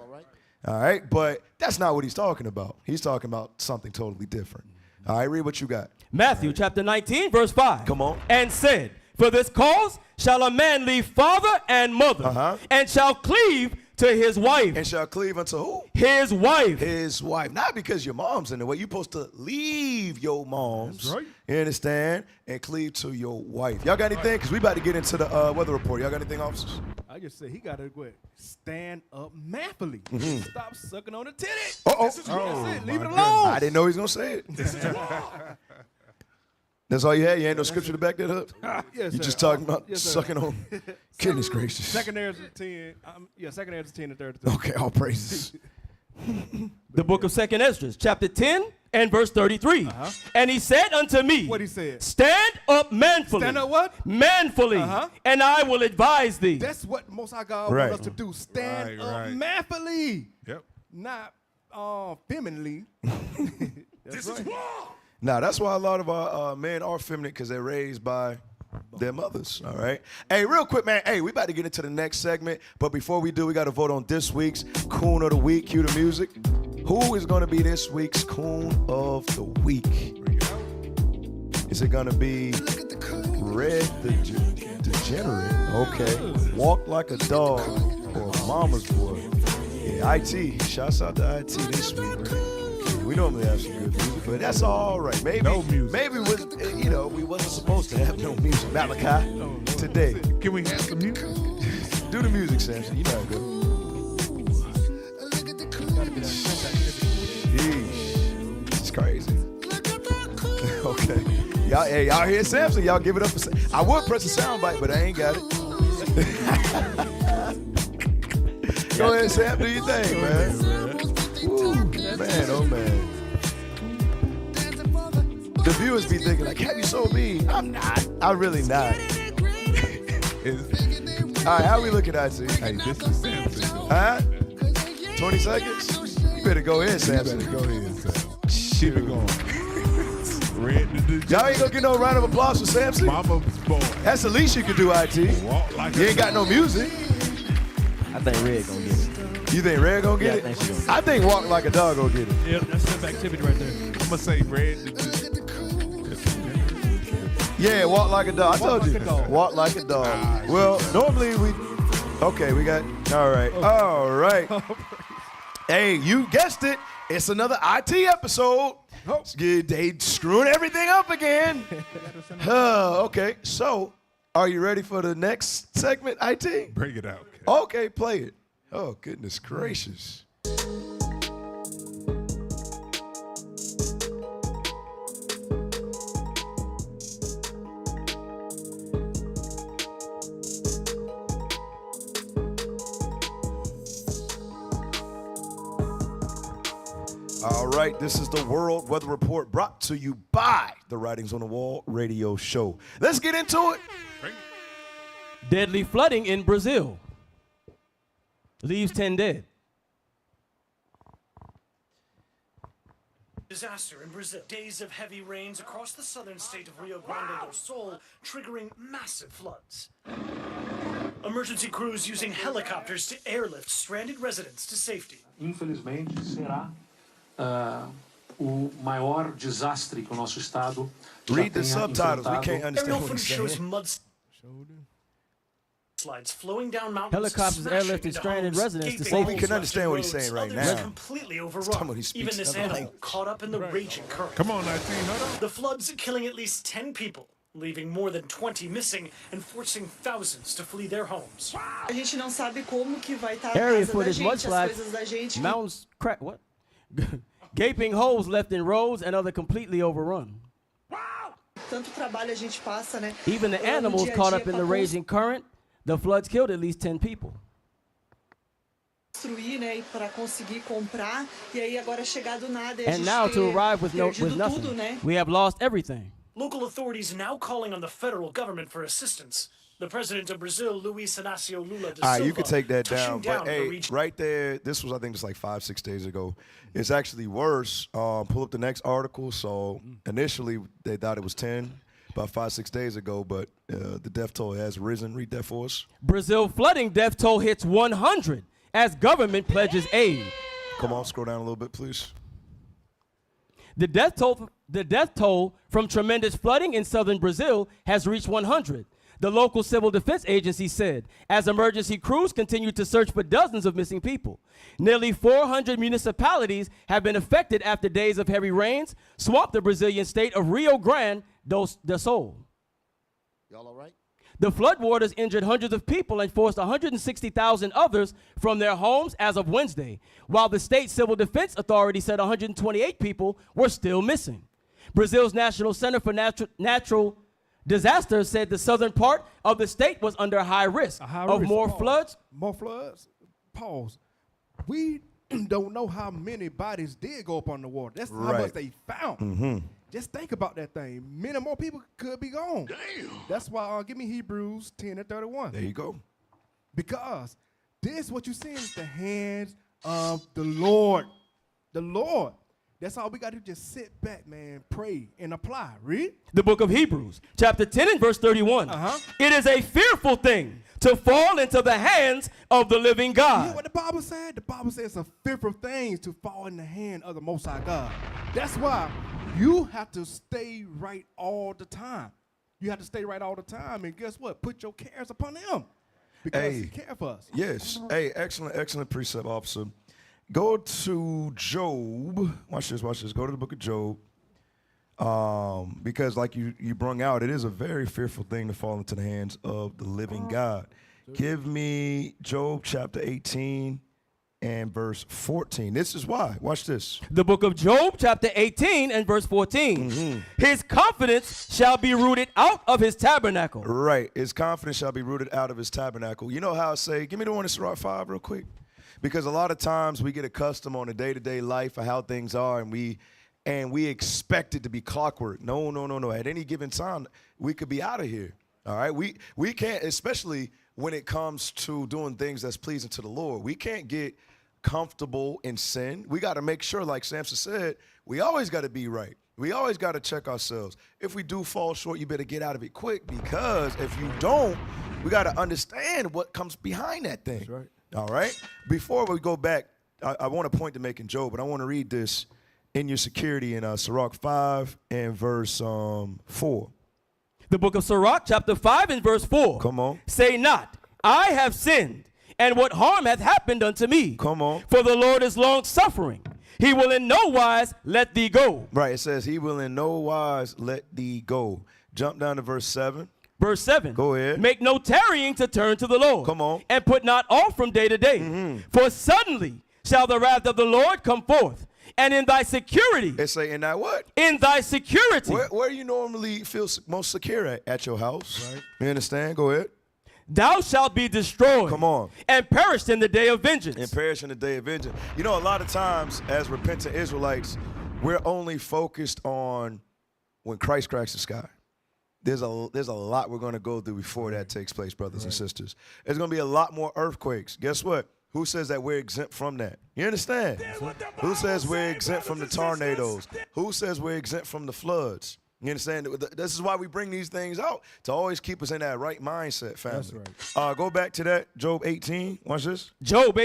All right, but that's not what he's talking about. He's talking about something totally different. All right, read what you got.
Matthew chapter 19, verse 5.
Come on.
And said, for this cause shall a man leave father and mother, and shall cleave to his wife.
And shall cleave unto who?
His wife.
His wife. Not because your mom's in the way. You're supposed to leave your mom's. That's right. You understand? And cleave to your wife. Y'all got anything? Because we about to get into the weather report. Y'all got anything, officers?
I just said he got to stand up manfully. Stop sucking on the titty. That's it. Leave it alone.
I didn't know he was going to say it. That's all you had? You ain't no scripture to back that up?
Yes,
you just talking about sucking on. Goodness gracious.
Second Ezra 10. Second Ezra 10 and 32.
Okay, all praises.
The book of Second Ezra, chapter 10 and verse 33. And he said unto me,
what he said?
Stand up manfully.
Stand up what?
Manfully. And I will advise thee.
That's what Most High God wants us to do. Stand up manfully.
Yep.
Not femininely. This is wrong.
Now, that's why a lot of our men are feminine, because they're raised by their mothers, all right? Hey, real quick, man. Hey, we about to get into the next segment, but before we do, we got to vote on this week's Coon of the Week. Cue the music. Who is going to be this week's Coon of the Week? Is it going to be Red the Degenerate? Okay. Walk Like a Dog or Mama's Boy? Yeah, IT. Shouts out to IT this week. We normally have some good music, but that's all right. Maybe
No music.
Maybe we wasn't supposed to have no music. Malachi, today.
Can we have some music?
Do the music, Samson. You know how good. It's crazy. Okay. Y'all hear Samson? Y'all give it up for Samson. I would press a sound bite, but I ain't got it. Go ahead, Sam. Do your thing, man. Woo, man, oh man. The viewers be thinking like, have you so mean? I'm not. I'm really not. All right, how we looking at you?
Hey, this is Samson.
Huh? 20 seconds? You better go ahead, Samson.
You better go ahead, Sam. Keep it going.
Y'all ain't gonna get no round of applause for Samson?
Mama boy.
That's the least you can do, IT.
Like
You ain't got no music.
I think Red gonna get it.
You think Red gonna get
Yeah,
it?
I think she gonna get
I think Walk Like a Dog gonna get it.
Yep, that's step activity right there.
I'm gonna say Red.
Yeah, Walk Like a Dog. I told you.
like a dog.
Walk Like a Dog. Well, normally we... Okay, we got... All right. All right. Hey, you guessed it. It's another IT episode. They screwing everything up again. Okay, so are you ready for the next segment, IT?
Bring it out.
Okay, play it. Oh, goodness gracious. All right, this is the World Weather Report brought to you by the Writings on the Wall radio show. Let's get into it.
Deadly flooding in Brazil leaves 10 dead.
Disaster in Brazil. Days of heavy rains across the southern state of Rio Grande do Sul, triggering massive floods. Emergency crews using helicopters to airlift stranded residents to safety.
Infelizmente, será o maior desastre que o nosso estado já
Read the
tenha
subtitles. We
enfrentado.
can't understand
Aerial
what
footage
he's
shows
saying.
mudslides flowing down mountains.
Helicopters
smashing
airlifted
into
stranded
homes,
residents to
gaping
safety.
We can
holes
understand what he's
left in
saying right
roads, others
now.
completely
talking
overrun.
about he speaks
Even this
other
animal
language.
caught up in the raging current.
Come on, IT, hold on.
The floods killing at least 10 people, leaving more than 20 missing and forcing thousands to flee their homes.
A gente não sabe como que vai estar a
Area
casa da
footage,
gente, as
mudslides,
coisas da gente.
mountains crack. What? Gaping holes left in roads and other completely overrun.
Tanto trabalho a gente passa, né?
Even the
no
animals
dia a
caught
dia
up in
pra
the raging current. The floods killed at least 10 people.
construir, né, para conseguir comprar, e aí agora chegar do nada e a
And
gente
now to
ter
arrive with
perdido
nothing,
tudo, né?
we have lost everything.
Local authorities now calling on the federal government for assistance. The president of Brazil, Luiz Inácio Lula da Silva,
All right, you can take that
touching
down. But
the
hey,
region.
right there, this was, I think, just like 5-6 days ago. It's actually worse. Pull up the next article. So initially, they thought it was 10 about 5-6 days ago, but the death toll has risen. Read that for us.
Brazil flooding death toll hits 100 as government pledges aid.
Come on, scroll down a little bit, please.
The death toll from tremendous flooding in southern Brazil has reached 100. The local civil defense agency said, as emergency crews continue to search for dozens of missing people. Nearly 400 municipalities have been affected after days of heavy rains swamped the Brazilian state of Rio Grande do Sul.
Y'all all right?
The floodwaters injured hundreds of people and forced 160,000 others from their homes as of Wednesday, while the state civil defense authority said 128 people were still missing. Brazil's National Center for Natural Disasters said the southern part of the state was under high risk of more floods.
More floods? Pause. We don't know how many bodies did go up on the water. That's how much they found.
Mm-hmm.
Just think about that thing. Many more people could be gone.
Damn.
That's why give me Hebrews 10:31.
There you go.
Because this, what you see, is the hands of the Lord. The Lord. That's all we got to do. Just sit back, man, pray, and apply. Read.
The book of Hebrews, chapter 10 and verse 31. It is a fearful thing to fall into the hands of the living
You
God.
know what the Bible said? The Bible says it's a fearful thing to fall in the hand of the Most High God. That's why you have to stay right all the time. You have to stay right all the time. And guess what? Put your cares upon him. Because he cares for us.
Yes. Hey, excellent precept, officer. Go to Job. Watch this, watch this. Go to the book of Job. Because like you brung out, it is a very fearful thing to fall into the hands of the living God. Give me Job chapter 18 and verse 14. This is why. Watch this.
The book of Job chapter 18 and verse 14. His confidence shall be rooted out of his tabernacle.
Right. His confidence shall be rooted out of his tabernacle. You know how I say, give me the one in Sirach 5 real quick. Because a lot of times we get accustomed on a day-to-day life of how things are, and we expect it to be clockwork. No. At any given time, we could be out of here. All right? We can't, especially when it comes to doing things that's pleasing to the Lord. We can't get comfortable in sin. We got to make sure, like Samson said, we always got to be right. We always got to check ourselves. If we do fall short, you better get out of it quick, because if you don't, we got to understand what comes behind that thing.
That's right.
All right? Before we go back, I want a point to make in Job, but I want to read this in your security in Sirach 5 and verse 4.
The book of Sirach chapter 5 and verse 4.
Come on.
Say not, I have sinned, and what harm hath happened unto me?
Come on.
For the Lord is long-suffering. He will in no wise let thee go.
Right, it says he will in no wise let thee go. Jump down to verse 7.
Verse 7.
Go ahead.
Make no tarrying to turn to the Lord.
Come on.
And put not off from day to day. For suddenly shall the wrath of the Lord come forth. And in thy security.
It say in thy what?
In thy security.
Where you normally feel most secure at your house. Right. You understand? Go ahead.
Thou shalt be destroyed.
Come on.
And perished in the day of vengeance.
And perish in the day of vengeance. You know, a lot of times as repentant Israelites, we're only focused on when Christ cracks the sky. There's a lot we're going to go through before that takes place, brothers and sisters. There's going to be a lot more earthquakes. Guess what? Who says that we're exempt from that? You understand? Who says we're exempt from the tornadoes? Who says we're exempt from the floods? You understand? This is why we bring these things out, to always keep us in that right mindset, family.
That's right.
Go back to that, Job 18. Watch this.
Job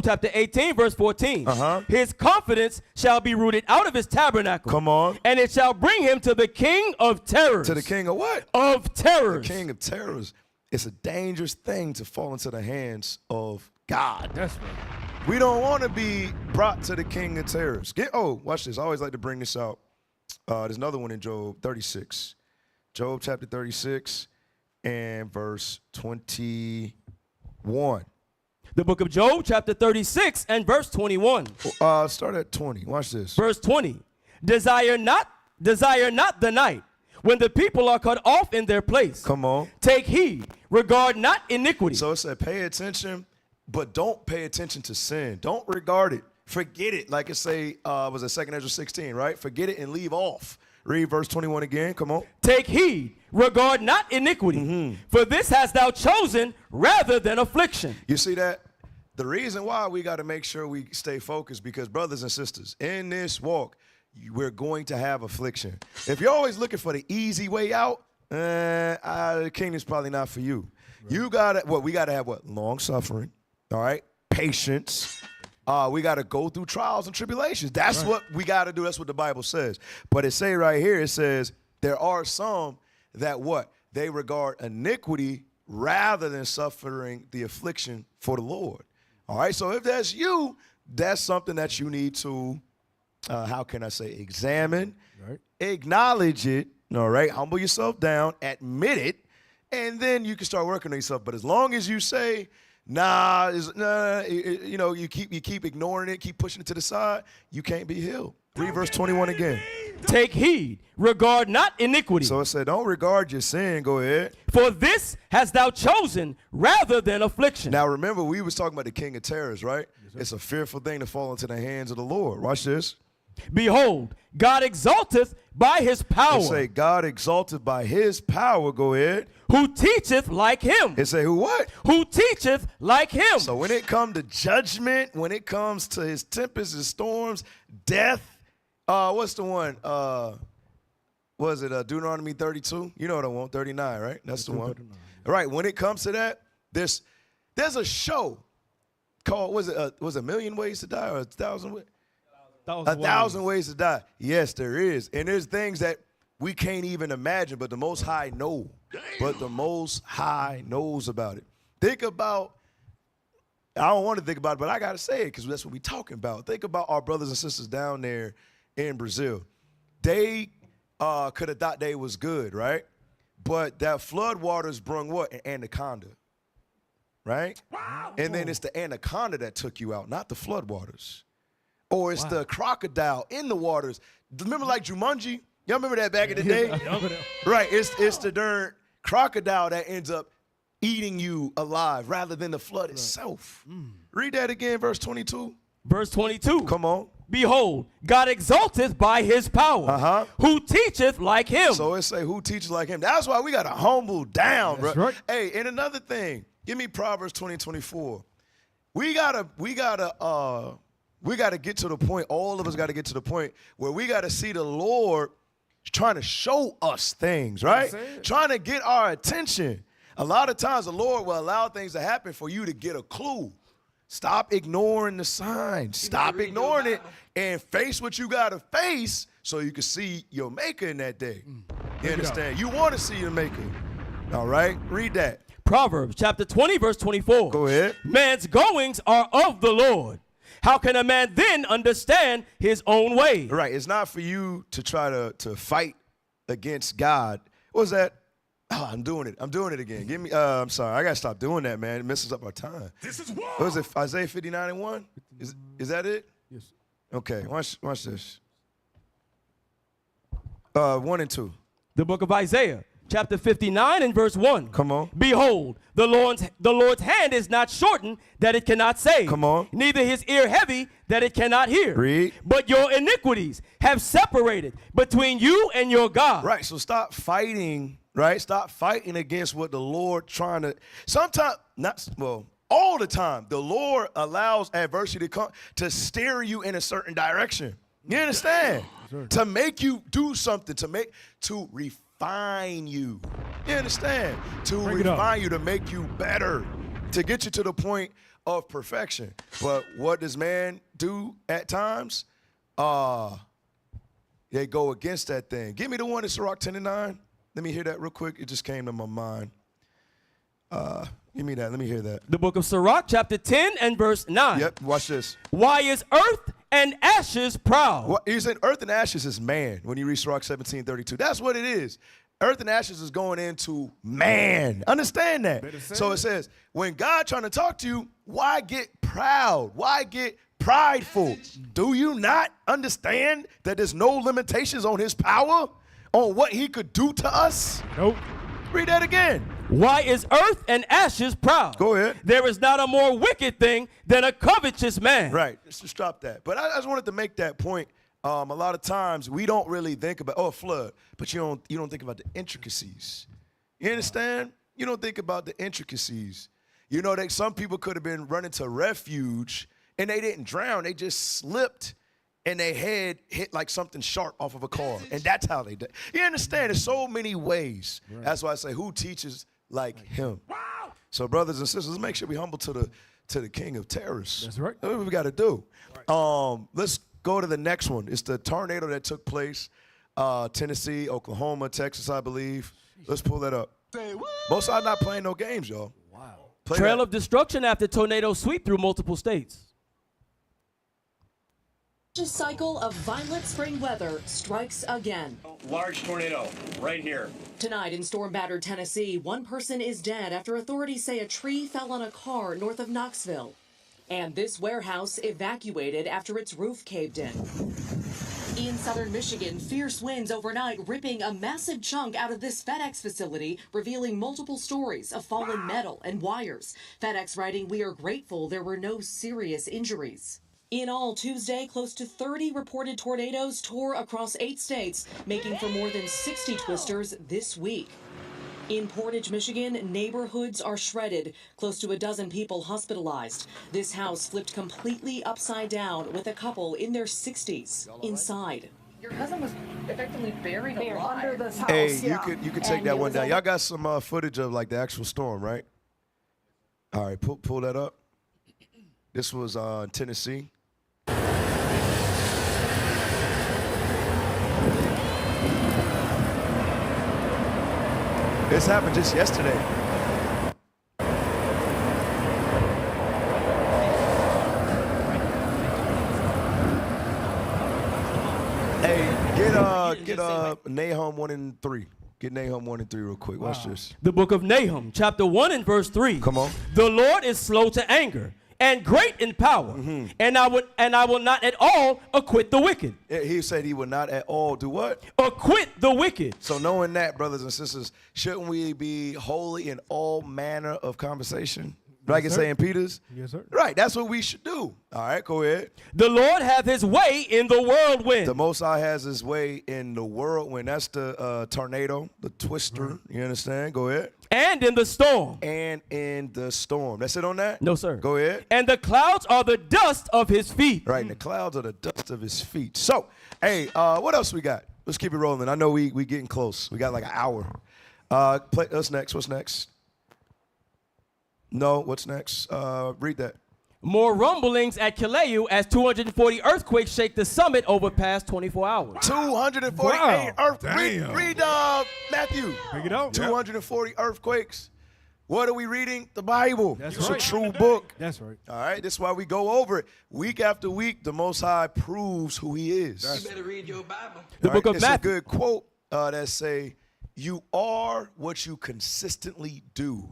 chapter 18, verse 14. His confidence shall be rooted out of his tabernacle.
Come on.
And it shall bring him to the king of terrors.
To the king of what?
Of terrors.
The king of terrors. It's a dangerous thing to fall into the hands of God.
That's right.
We don't want to be brought to the king of terrors. Watch this. I always like to bring this out. There's another one in Job 36. Job chapter 36 and verse 21.
The book of Job chapter 36 and verse 21.
Start at 20. Watch this.
Verse 20. Desire not the night, when the people are cut off in their place.
Come on.
Take heed, regard not iniquity.
So it said pay attention, but don't pay attention to sin. Don't regard it. Forget it. Like it say, was it 2 Ezra 16, right? Forget it and leave off. Read verse 21 again. Come on.
Take heed, regard not iniquity. For this hast thou chosen rather than affliction.
You see that? The reason why we got to make sure we stay focused, because brothers and sisters, in this walk, we're going to have affliction. If you're always looking for the easy way out, the kingdom's probably not for you. Right. We got to have what? Long suffering, all right? Patience. We got to go through trials and tribulations. That's what we got to do. That's what the Bible says. But it say right here, it says, there are some that what? They regard iniquity rather than suffering the affliction for the Lord. All right, so if that's you, that's something that you need to, how can I say, examine, acknowledge it, all right, humble yourself down, admit it, and then you can start working on yourself. But as long as you say, you keep ignoring it, keep pushing it to the side, you can't be healed. Read verse 21 again.
Take heed, regard not iniquity.
So it said, don't regard your sin. Go ahead.
For this hast thou chosen rather than affliction.
Now remember, we was talking about the king of terrors, right? Yes, it's a fearful thing to fall into the hands of the Lord. Watch this.
Behold, God exalteth by his power.
It say God exalted by his power. Go ahead.
Who teacheth like him.
It say who what?
Who teacheth like him.
So when it comes to judgment, when it comes to his tempests and storms, death, what's the one? Was it Deuteronomy 32? You know what I want, 39, right? That's the one. 39. Right, when it comes to that, there's a show called, was it A Million Ways to Die or 1,000 Ways? 1,000 Ways to Die. Yes, there is. And there's things that we can't even imagine, but the Most High know. But the Most High knows about it. Think about I don't want to think about it, but I got to say it because that's what we're talking about. Think about our brothers and sisters down there in Brazil. They could have thought they was good, right? But that flood waters brung what? An anaconda, right? Wow. And then it's the anaconda that took you out, not the flood waters. Or it's the crocodile in the waters. Remember like Jumanji? Y'all remember that back in the day? Right, it's the darn crocodile that ends up eating you alive rather than the flood itself. Read that again, verse 22.
Verse 22.
Come on.
Behold, God exalteth by his power, who teacheth like him.
So it say, who teaches like him? That's why we got to humble down, bro.
Right.
Hey, and another thing, give me Proverbs 20:24. We gotta get to the point, all of us got to get to the point where we got to see the Lord trying to show us things, right? Trying to get our attention. A lot of times the Lord will allow things to happen for you to get a clue. Stop ignoring the signs. Stop ignoring it and face what you got to face so you can see your maker in that day. You understand? You want to see your maker. All right? Read that.
Proverbs chapter 20, verse 24.
Go ahead.
Man's goings are of the Lord. How can a man then understand his own way?
Right. It's not for you to try to fight against God. What was that? Oh, I'm doing it. I'm doing it again. Give me. I'm sorry. I gotta stop doing that, man. It messes up our time.
This is war.
What was it? Isaiah 59:1. Is that it?
Yes.
Okay. Watch this. 1 and 2.
The book of Isaiah, chapter 59 and verse 1.
Come on.
Behold, the Lord's hand is not shortened that it cannot save.
Come on.
Neither his ear heavy that it cannot hear.
Read.
But your iniquities have separated between you and your God.
Right. So stop fighting. Right? Stop fighting against what the Lord trying to. Sometimes, all the time, the Lord allows adversity to come to steer you in a certain direction. You understand? To make you do something, to refine you. You understand? To refine you, to make you better, to get you to the point of perfection. But what does man do at times? They go against that thing. Give me the one in Sirach 10:9. Let me hear that real quick. It just came to my mind. Give me that. Let me hear that.
The book of Sirach, chapter 10 and verse 9.
Yep, watch this.
Why is earth and ashes proud?
Well, you said earth and ashes is man when you read Sirach 17:32. That's what it is. Earth and ashes is going into man. Understand that. So it says, when God trying to talk to you, why get proud? Why get prideful? Do you not understand that there's no limitations on his power? On what he could do to us?
Nope.
Read that again.
Why is earth and ashes proud?
Go ahead.
There is not a more wicked thing than a covetous man.
Right. Let's just stop that. But I just wanted to make that point. A lot of times we don't really think about a flood, but you don't think about the intricacies. You understand? You don't think about the intricacies. You know that some people could have been running to refuge and they didn't drown. They just slipped. And their head hit like something sharp off of a car. And that's how they did. You understand? There's so many ways. Right. That's why I say, who teaches like him? Wow. So brothers and sisters, let's make sure we humble to the king of terrorists.
That's right.
That's what we got to do. Right. Let's go to the next one. It's the tornado that took place, Tennessee, Oklahoma, Texas, I believe. Let's pull that up. Most sides not playing no games, y'all.
Wow.
Trail of destruction after tornado sweep through multiple states.
A cycle of violent spring weather strikes again.
Large tornado right here.
Tonight in storm-battered Tennessee, one person is dead after authorities say a tree fell on a car north of Knoxville. And this warehouse evacuated after its roof caved in. In southern Michigan, fierce winds overnight ripping a massive chunk out of this FedEx facility, revealing multiple stories of fallen metal and wires. FedEx writing, "We are grateful there were no serious injuries." In all, Tuesday, close to 30 reported tornadoes tore across 8 states, making for more than 60 twisters this week. In Portage, Michigan, neighborhoods are shredded, close to a dozen people hospitalized. This house flipped completely upside down with a couple in their 60s inside.
Your cousin was effectively buried alive under this house.
Hey, you could take that one down. Y'all got some footage of like the actual storm, right? All right, pull that up. This was in Tennessee. This happened just yesterday. Hey, get Nahum 1 and 3. Get Nahum 1 and 3 real quick. Watch this.
The book of Nahum, chapter 1 and verse 3.
Come on.
The Lord is slow to anger and great in power, and I will not at all acquit the wicked.
He said he would not at all do what?
Acquit the wicked.
So knowing that, brothers and sisters, shouldn't we be holy in all manner of conversation? Like it's saying Peter's?
Yes, sir.
Right, that's what we should do. All right, go ahead.
The Lord hath his way in the whirlwind.
The Most High has his way in the whirlwind. That's the tornado, the twister. You understand? Go ahead.
And in the storm.
And in the storm. That's it on that?
No, sir.
Go ahead.
And the clouds are the dust of his feet.
Right, and the clouds are the dust of his feet. So, hey, what else we got? Let's keep it rolling. I know we getting close. We got like an hour. What's next? What's next? No, what's next? Read that.
More rumblings at Kileu as 240 earthquakes shake the summit over past 24 hours.
248 earthquakes. Read Matthew.
Pick it up.
240 earthquakes. What are we reading? The Bible.
That's
it's
right.
a true book.
That's right.
All right, this is why we go over it. Week after week, the Most High proves who he is.
You better read your Bible.
The book of
it's
Matthew.
a good quote that say, you are what you consistently do.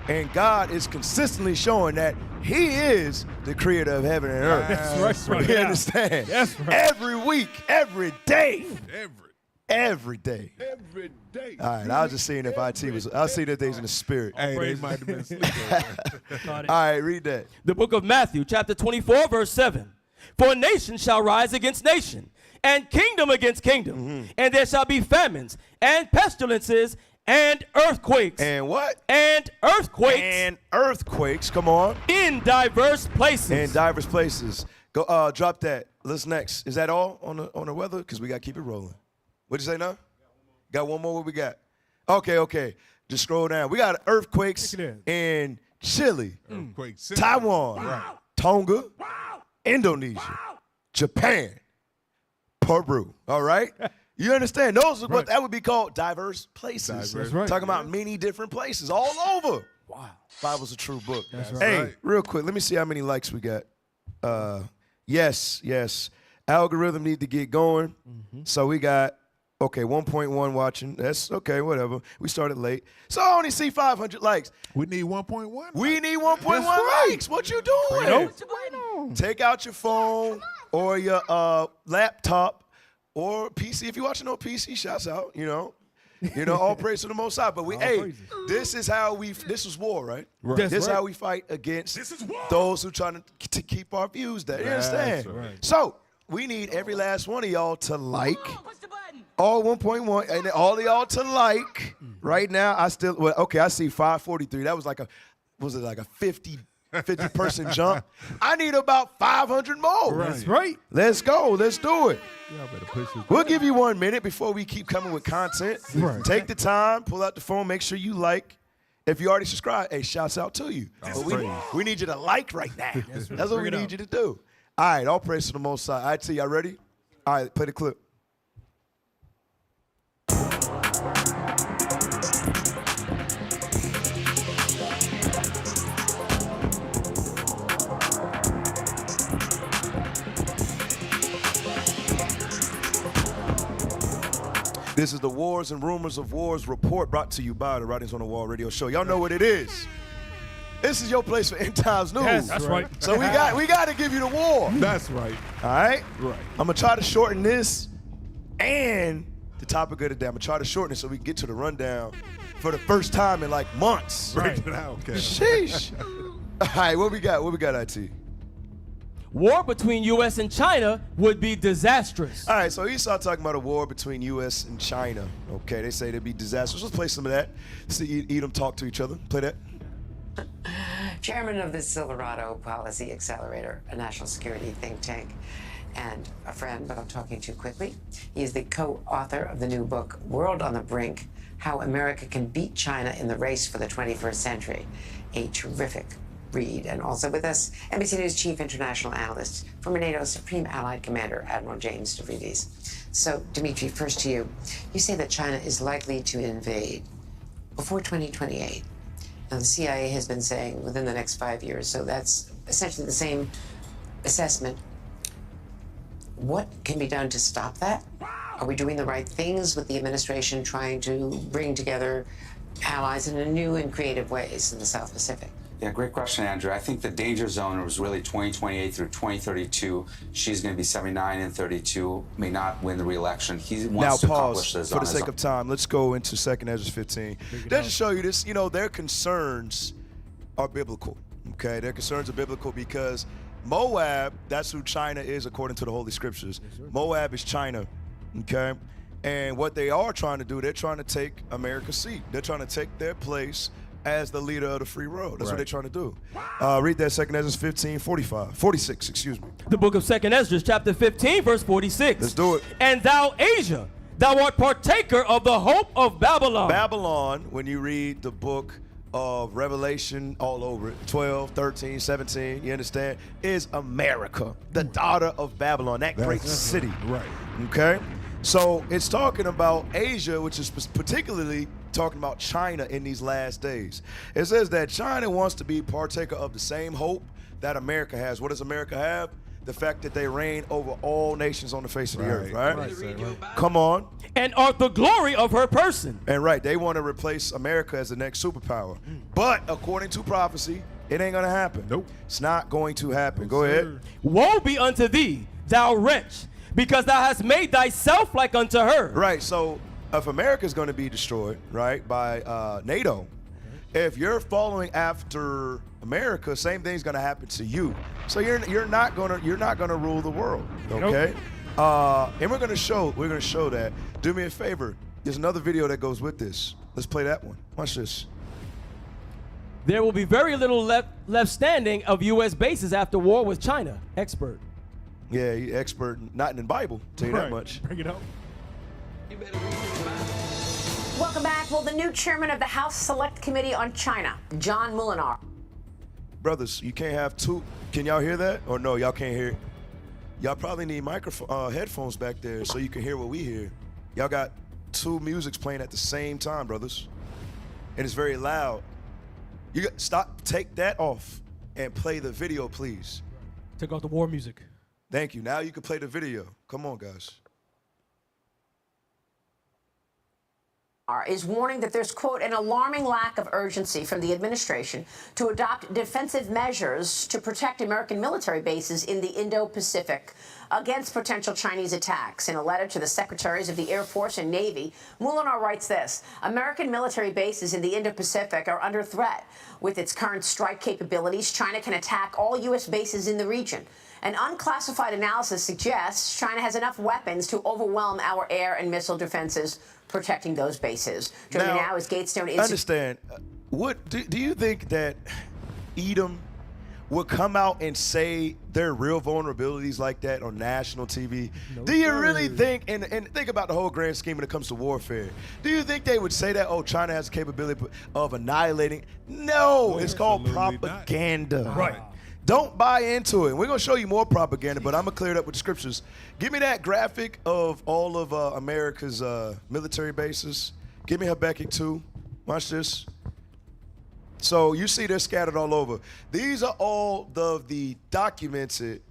And God is consistently showing that he is the creator of heaven and earth.
That's right.
You understand?
That's right.
Every week, every day.
Every
day.
Every day.
All right, I was just seeing if IT was, I see that things in the spirit.
Hey, they might have been sleeping.
All right, read that.
The book of Matthew, chapter 24, verse 7. For nation shall rise against nation, and kingdom against kingdom, and there shall be famines, and pestilences, and earthquakes.
And what?
And earthquakes.
And earthquakes, come on.
In diverse places.
In diverse places. Go, drop that. Let's next. Is that all on the weather? Because we got to keep it rolling. What'd you say now? Got one more? What we got? Okay. Just scroll down. We got earthquakes in Chile, Taiwan, Tonga, Indonesia, Japan, Peru. All right? You understand? Those are what that would be called diverse places.
That's right.
Talking about many different places all over.
Wow.
Bible's a true book.
That's right.
Hey, real quick, let me see how many likes we got. Yes. Algorithm need to get going. So we got 1.1 watching. That's okay, whatever. We started late. So I only see 500 likes.
We need 1.1.
We need 1.1 likes. What you doing? Take out your phone or your laptop or PC. If you're watching on PC, shouts out, all praise to the Most High. But this is how this is war, right? This is how we fight against those who trying to keep our views there. You understand?
Right.
So we need every last one of y'all to like. All 1.1, and all of y'all to like. Right now, I see 543. That was like a 50 person jump? I need about 500 more.
Right. That's right.
Let's go. Let's do it.
Y'all better push this.
We'll give you 1 minute before we keep coming with content.
Right.
Take the time, pull out the phone, make sure you like. If you already subscribed, hey, shouts out to you. But we need you to like right now. That's what we need you to do. All right, all praise to the Most High. All right, y'all ready? All right, play the clip. This is the Wars and Rumors of Wars report brought to you by the Writings on the Wall radio show. Y'all know what it is. This is your place for end times news.
Yes, that's right.
So we got to give you the war.
That's right.
All right?
Right.
I'm going to try to shorten this and the topic of the day. I'm going to try to shorten it so we can get to the rundown for the first time in like months.
Right. Okay.
Sheesh. All right, what we got? What we got, IT?
War between U.S. and China would be disastrous.
All right, so Esau talking about a war between U.S. and China. Okay, they say it'd be disastrous. Let's play some of that. See Edom talk to each other. Play that.
Chairman of the Silverado Policy Accelerator, a national security think tank, and a friend, but I'm talking too quickly. He is the co-author of the new book, World on the Brink, How America Can Beat China in the Race for the 21st Century. A terrific read. And also with us, NBC News Chief International Analyst, former NATO Supreme Allied Commander, Admiral James Stavridis. So, Dimitri, first to you. You say that China is likely to invade before 2028. Now, the CIA has been saying within the next 5 years, so that's essentially the same assessment. what can be done to stop that? Are we doing the right things with the administration trying to bring together allies in new and creative ways in the South Pacific?
Yeah, great question, Andrew. I think the danger zone was really 2028 through 2032. She's going to be 79 and 32, may not win the re-election. He wants to accomplish this
for
on
the
his
sake
own.
of time. Let's go into 2 Ezra 15. That just show you this, their concerns are biblical, okay? Their concerns are biblical because Moab, that's who China is according to the Holy Scriptures. Moab is China, okay? And what they are trying to do, they're trying to take America's seat. They're trying to take their place as the leader of the free world. That's what they're trying to do. Read that 2 Ezra 15, 46, excuse me.
The book of 2 Ezra, chapter 15, verse 46.
Let's do it.
And thou, Asia, thou art partaker of the hope of Babylon.
Babylon, when you read the book of Revelation all over it, 12, 13, 17, you understand, is America, the daughter of Babylon, that great city.
Right.
Okay? So it's talking about Asia, which is particularly talking about China in these last days. It says that China wants to be partaker of the same hope that America has. What does America have? The fact that they reign over all nations on the face of the earth, right? Come on.
And art the glory of her person.
And they want to replace America as the next superpower. But according to prophecy, it ain't going to happen. Nope. It's not going to happen. Go ahead.
Woe be unto thee, thou wretch, because thou hast made thyself like unto her.
Right, so if America is going to be destroyed, right, by NATO, if you're following after America, same thing's going to happen to you. So you're not going to rule the world, okay? Nope. And we're going to show that. Do me a favor. There's another video that goes with this. Let's play that one. Watch this.
There will be very little left standing of U.S. bases after war with China. Expert.
Yeah, he expert, not in the Bible, tell you that much.
Bring it up.
Welcome back. Well, the new chairman of the House Select Committee on China, John Mulinar.
Brothers, you can't have two. Can y'all hear that? Or no, y'all can't hear it? Y'all probably need headphones back there so you can hear what we hear. Y'all got two musics playing at the same time, brothers. And it's very loud. You got, take that off and play the video, please.
Take off the war music.
Thank you. Now you can play the video. Come on, guys.
Is warning that there's, quote, an alarming lack of urgency from the administration to adopt defensive measures to protect American military bases in the Indo-Pacific against potential Chinese attacks. In a letter to the secretaries of the Air Force and Navy, Mulinar writes this: American military bases in the Indo-Pacific are under threat. With its current strike capabilities, China can attack all U.S. bases in the region. An unclassified analysis suggests China has enough weapons to overwhelm our air and missile defenses protecting those bases. Joining me now is Gatestone.
Understand, what do you think that Edom would come out and say their real vulnerabilities like that on national TV? No, do you really think, and think about the whole grand scheme when it comes to warfare, do you think they would say that, oh, China has the capability of annihilating? No, it's called propaganda.
Not. Right.
Don't buy into it. We're going to show you more propaganda, but I'm going to clear it up with the scriptures. Give me that graphic of all of America's military bases. Give me Habakkuk 2. Watch this. So you see they're scattered all over. These are all of the documented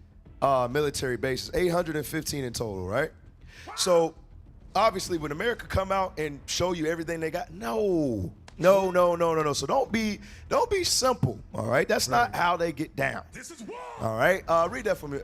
military bases, 815 in total, right? So obviously when America come out and show you everything they got, no. So don't be simple, all right? That's not how they get down. This is war. All right, read that for me,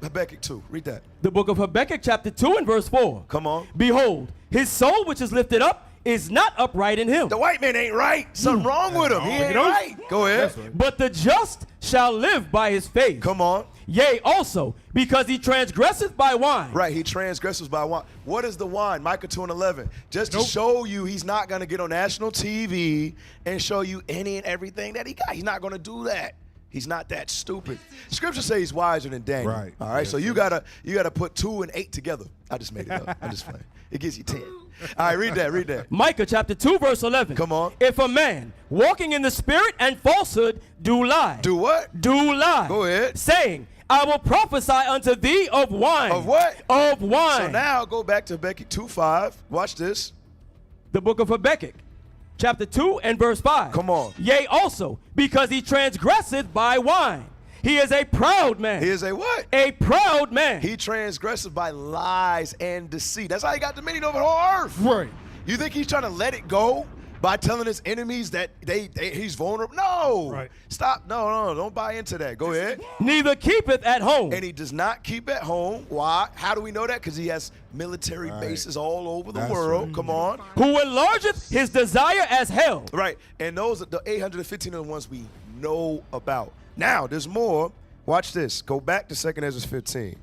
Habakkuk 2. Read that.
The book of Habakkuk, chapter 2 and verse 4.
Come on.
Behold, his soul which is lifted up is not upright in him.
The white man ain't right. Something wrong with him. He ain't right. Go ahead.
But the just shall live by his faith.
Come on.
Yea, also, because he transgresseth by wine.
Right, he transgresses by wine. What is the wine? Micah 2 and 11. Just to show you he's not going to get on national TV and show you any and everything that he got. He's not going to do that. He's not that stupid. Scripture says he's wiser than Daniel.
Right.
All right, so you gotta put 2 and 8 together. I just made it up. I'm just playing. It gives you 10. All right, read that.
Micah chapter 2, verse 11.
Come on.
If a man walking in the spirit and falsehood do lie.
Do what?
Do lie.
Go ahead.
Saying, I will prophesy unto thee of wine.
Of what?
Of wine.
So now go back to Habakkuk 2:5. Watch this.
The book of Habakkuk, chapter 2 and verse 5.
Come on.
Yea, also, because he transgresseth by wine. He is a proud man.
He is a what?
A proud man.
He transgresses by lies and deceit. That's how he got dominion over the whole earth.
Right.
You think he's trying to let it go by telling his enemies that he's vulnerable? No.
Right.
Stop. No, don't buy into that. Go ahead.
Neither keepeth at home.
And he does not keep at home. Why? How do we know that? Because he has military bases all over the world. Right. Come on.
Who enlargeth his desire as hell.
Right. And those are the 815 are the ones we know about. Now, there's more. Watch this. Go back to 2 Ezra 15.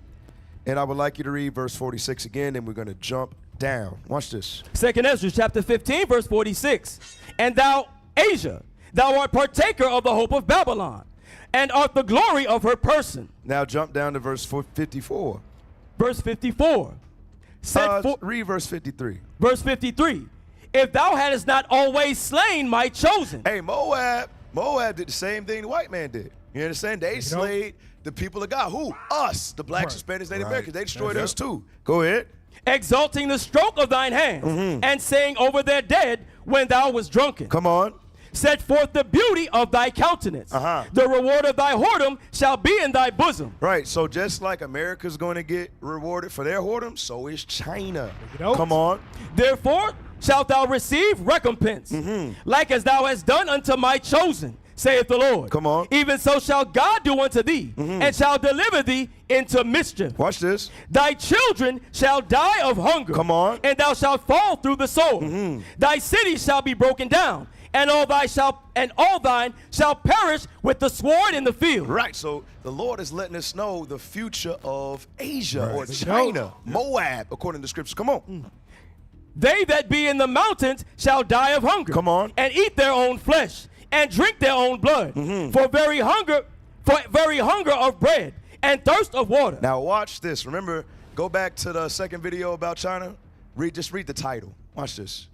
And I would like you to read verse 46 again, and we're going to jump down. Watch this.
2 Ezra chapter 15, verse 46. And thou, Asia, thou art partaker of the hope of Babylon, and art the glory of her person.
Now jump down to verse 54.
Verse 54.
Read verse 53.
Verse 53. If thou hadst not always slain my chosen.
Hey, Moab did the same thing the white man did. You understand? They slayed the people of God. Who? Us, the blacks, Hispanics, Native Americans. They destroyed us too. Go ahead.
Exalting the stroke of thine hands, and saying over their dead when thou wast drunken.
Come on.
Set forth the beauty of thy countenance. The reward of thy whoredom shall be in thy bosom.
Right. So just like America's going to get rewarded for their whoredom, so is China. Come on.
Therefore shalt thou receive recompense, like as thou hast done unto my chosen, saith the Lord.
Come on.
Even so shall God do unto thee, and shall deliver thee into mischief.
Watch this.
Thy children shall die of hunger.
Come on.
And thou shalt fall through the sword. Thy cities shall be broken down, and all thine shall perish with the sword in the field.
Right. So the Lord is letting us know the future of Asia or China, Moab, according to Scripture. Come on.
They that be in the mountains shall die of hunger.
Come on.
And eat their own flesh, and drink their own blood, for very hunger of bread, and thirst of water.
Now watch this. Remember, go back to the second video about China. Just read the title. Watch this.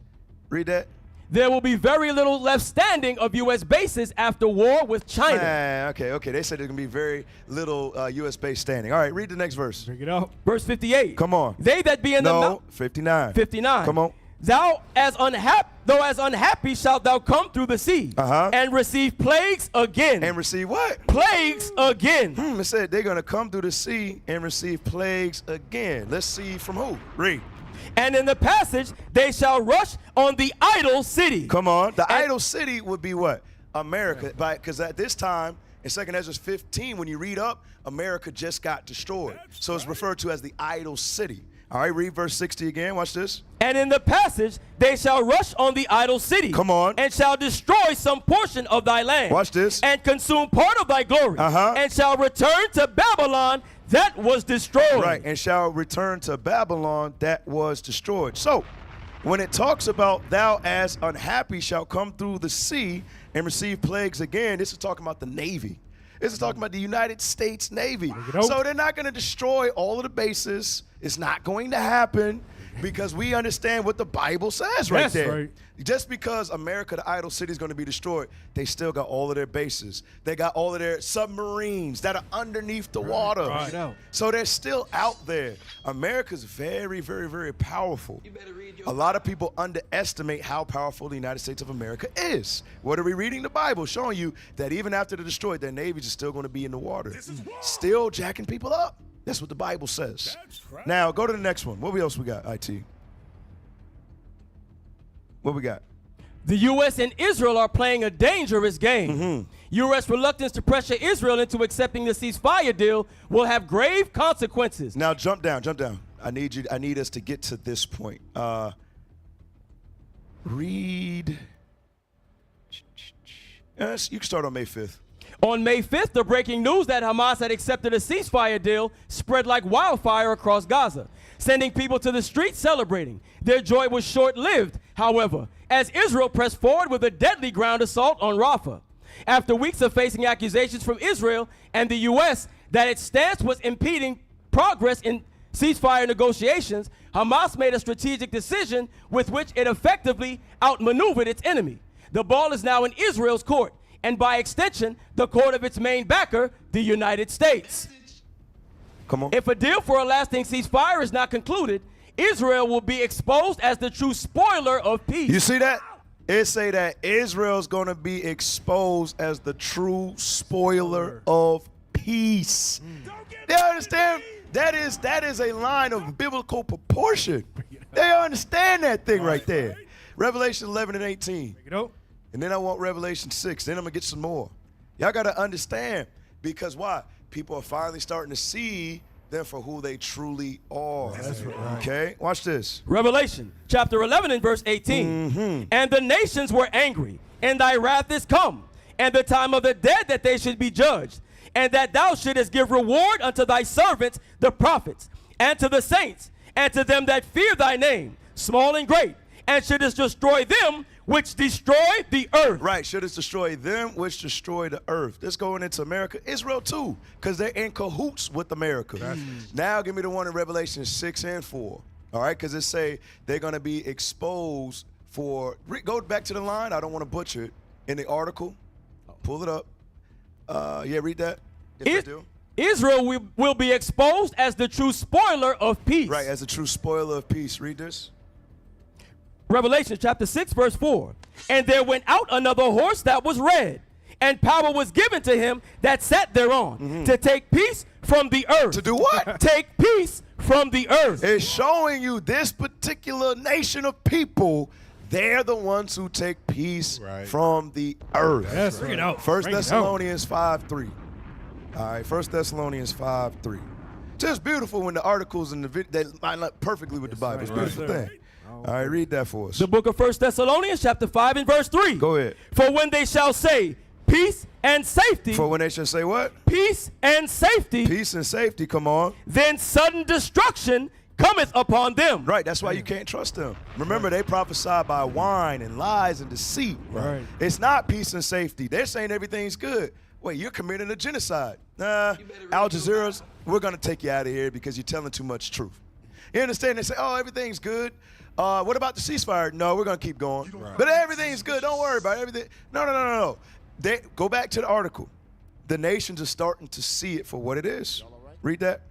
Read that.
There will be very little left standing of U.S. bases after war with China.
Okay. They said there's going to be very little U.S. base standing. All right, read the next verse.
Bring it out.
Verse 58.
Come on.
They that be in the
No, 59.
59.
Come on.
Though as unhappy shalt thou come through the sea, and receive plagues again.
And receive what?
Plagues again.
It said they're going to come through the sea and receive plagues again. Let's see from who? Read.
And in the passage, they shall rush on the idol city.
Come on. The idol city would be what? America. Because at this time, in 2 Ezra 15, when you read up, America just got destroyed. So it's referred to as the idol city. All right, read verse 60 again. Watch this.
And in the passage, they shall rush on the idol city.
Come on.
And shall destroy some portion of thy land.
Watch this.
And consume part of thy glory. And shall return to Babylon that was destroyed.
Right, and shall return to Babylon that was destroyed. So, when it talks about thou as unhappy shall come through the sea and receive plagues again, this is talking about the Navy. This is talking about the United States Navy. So they're not going to destroy all of the bases. It's not going to happen because we understand what the Bible says right there. Right. Just because America, the idol city, is going to be destroyed, they still got all of their bases. They got all of their submarines that are underneath the water.
Right.
So they're still out there. America's very, very, very powerful. A lot of people underestimate how powerful the United States of America is. What are we reading? The Bible showing you that even after they're destroyed, their navies are still going to be in the water. Still jacking people up. That's what the Bible says. Right. Now, go to the next one. What else we got, IT? What we got?
The U.S. and Israel are playing a dangerous game. U.S. reluctance to pressure Israel into accepting the ceasefire deal will have grave consequences.
Now, jump down. I need us to get to this point. Read. Yes, you can start on May 5th.
On May 5th, the breaking news that Hamas had accepted a ceasefire deal spread like wildfire across Gaza, sending people to the streets celebrating. Their joy was short-lived, however, as Israel pressed forward with a deadly ground assault on Rafa. After weeks of facing accusations from Israel and the U.S. that its stance was impeding progress in ceasefire negotiations, Hamas made a strategic decision with which it effectively outmaneuvered its enemy. The ball is now in Israel's court, and by extension, the court of its main backer, the United States.
Come on.
If a deal for a lasting ceasefire is not concluded, Israel will be exposed as the true spoiler of peace.
You see that? It say that Israel's going to be exposed as the true spoiler of peace. They understand that is a line of biblical proportion. They understand that thing right there. Revelation 11 and 18. And then I want Revelation 6. Then I'm going to get some more. Y'all got to understand, because why? People are finally starting to see them for who they truly are. That's right. Okay, watch this.
Revelation chapter 11 and verse 18. And the nations were angry, and thy wrath is come, and the time of the dead that they should be judged, and that thou shouldest give reward unto thy servants, the prophets, and to the saints, and to them that fear thy name, small and great, and shouldest destroy them which destroy the earth.
Right, shouldest destroy them which destroy the earth. This going into America, Israel too, because they're in cahoots with America. Now give me the one in Revelation 6 and 4. All right, because it say they're going to be exposed for, go back to the line, I don't want to butcher it, in the article. Pull it up. Yeah, read that.
Israel will be exposed as the true spoiler of peace.
Right, as the true spoiler of peace. Read this.
Revelation chapter 6 verse 4. And there went out another horse that was red, and power was given to him that sat thereon, to take peace from the earth.
To do what?
Take peace from the earth.
It's showing you this particular nation of people, they're the ones who take peace from the earth.
Yes, bring it out.
1 Thessalonians 5:3. All right, 1 Thessalonians 5:3. Just beautiful when the articles and the they line up perfectly with the Bible. It's a beautiful thing. All right, read that for us.
The book of 1 Thessalonians chapter 5 and verse 3.
Go ahead.
For when they shall say peace and safety.
For when they shall say what?
Peace and safety.
Peace and safety, come on.
Then sudden destruction cometh upon them.
Right, that's why you can't trust them. Remember, they prophesy by wine and lies and deceit.
Right.
It's not peace and safety. They're saying everything's good. Wait, you're committing a genocide. Nah, Al Jazeera's, we're going to take you out of here because you're telling too much truth. You understand? They say, oh, everything's good. What about the ceasefire? No, we're going to keep going. But everything's good. Don't worry about everything. No. They, go back to the article. The nations are starting to see it for what it is. Read that.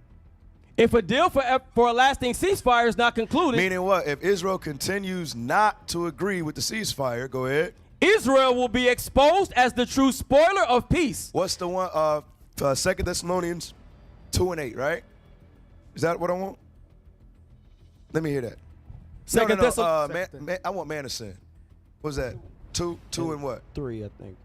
If a deal for a lasting ceasefire is not concluded.
Meaning what? If Israel continues not to agree with the ceasefire, go ahead.
Israel will be exposed as the true spoiler of peace.
What's the one? 2 Thessalonians 2 and 8, right? Is that what I want? Let me hear that. I want Madison. What's that? Two and what?
3, I think.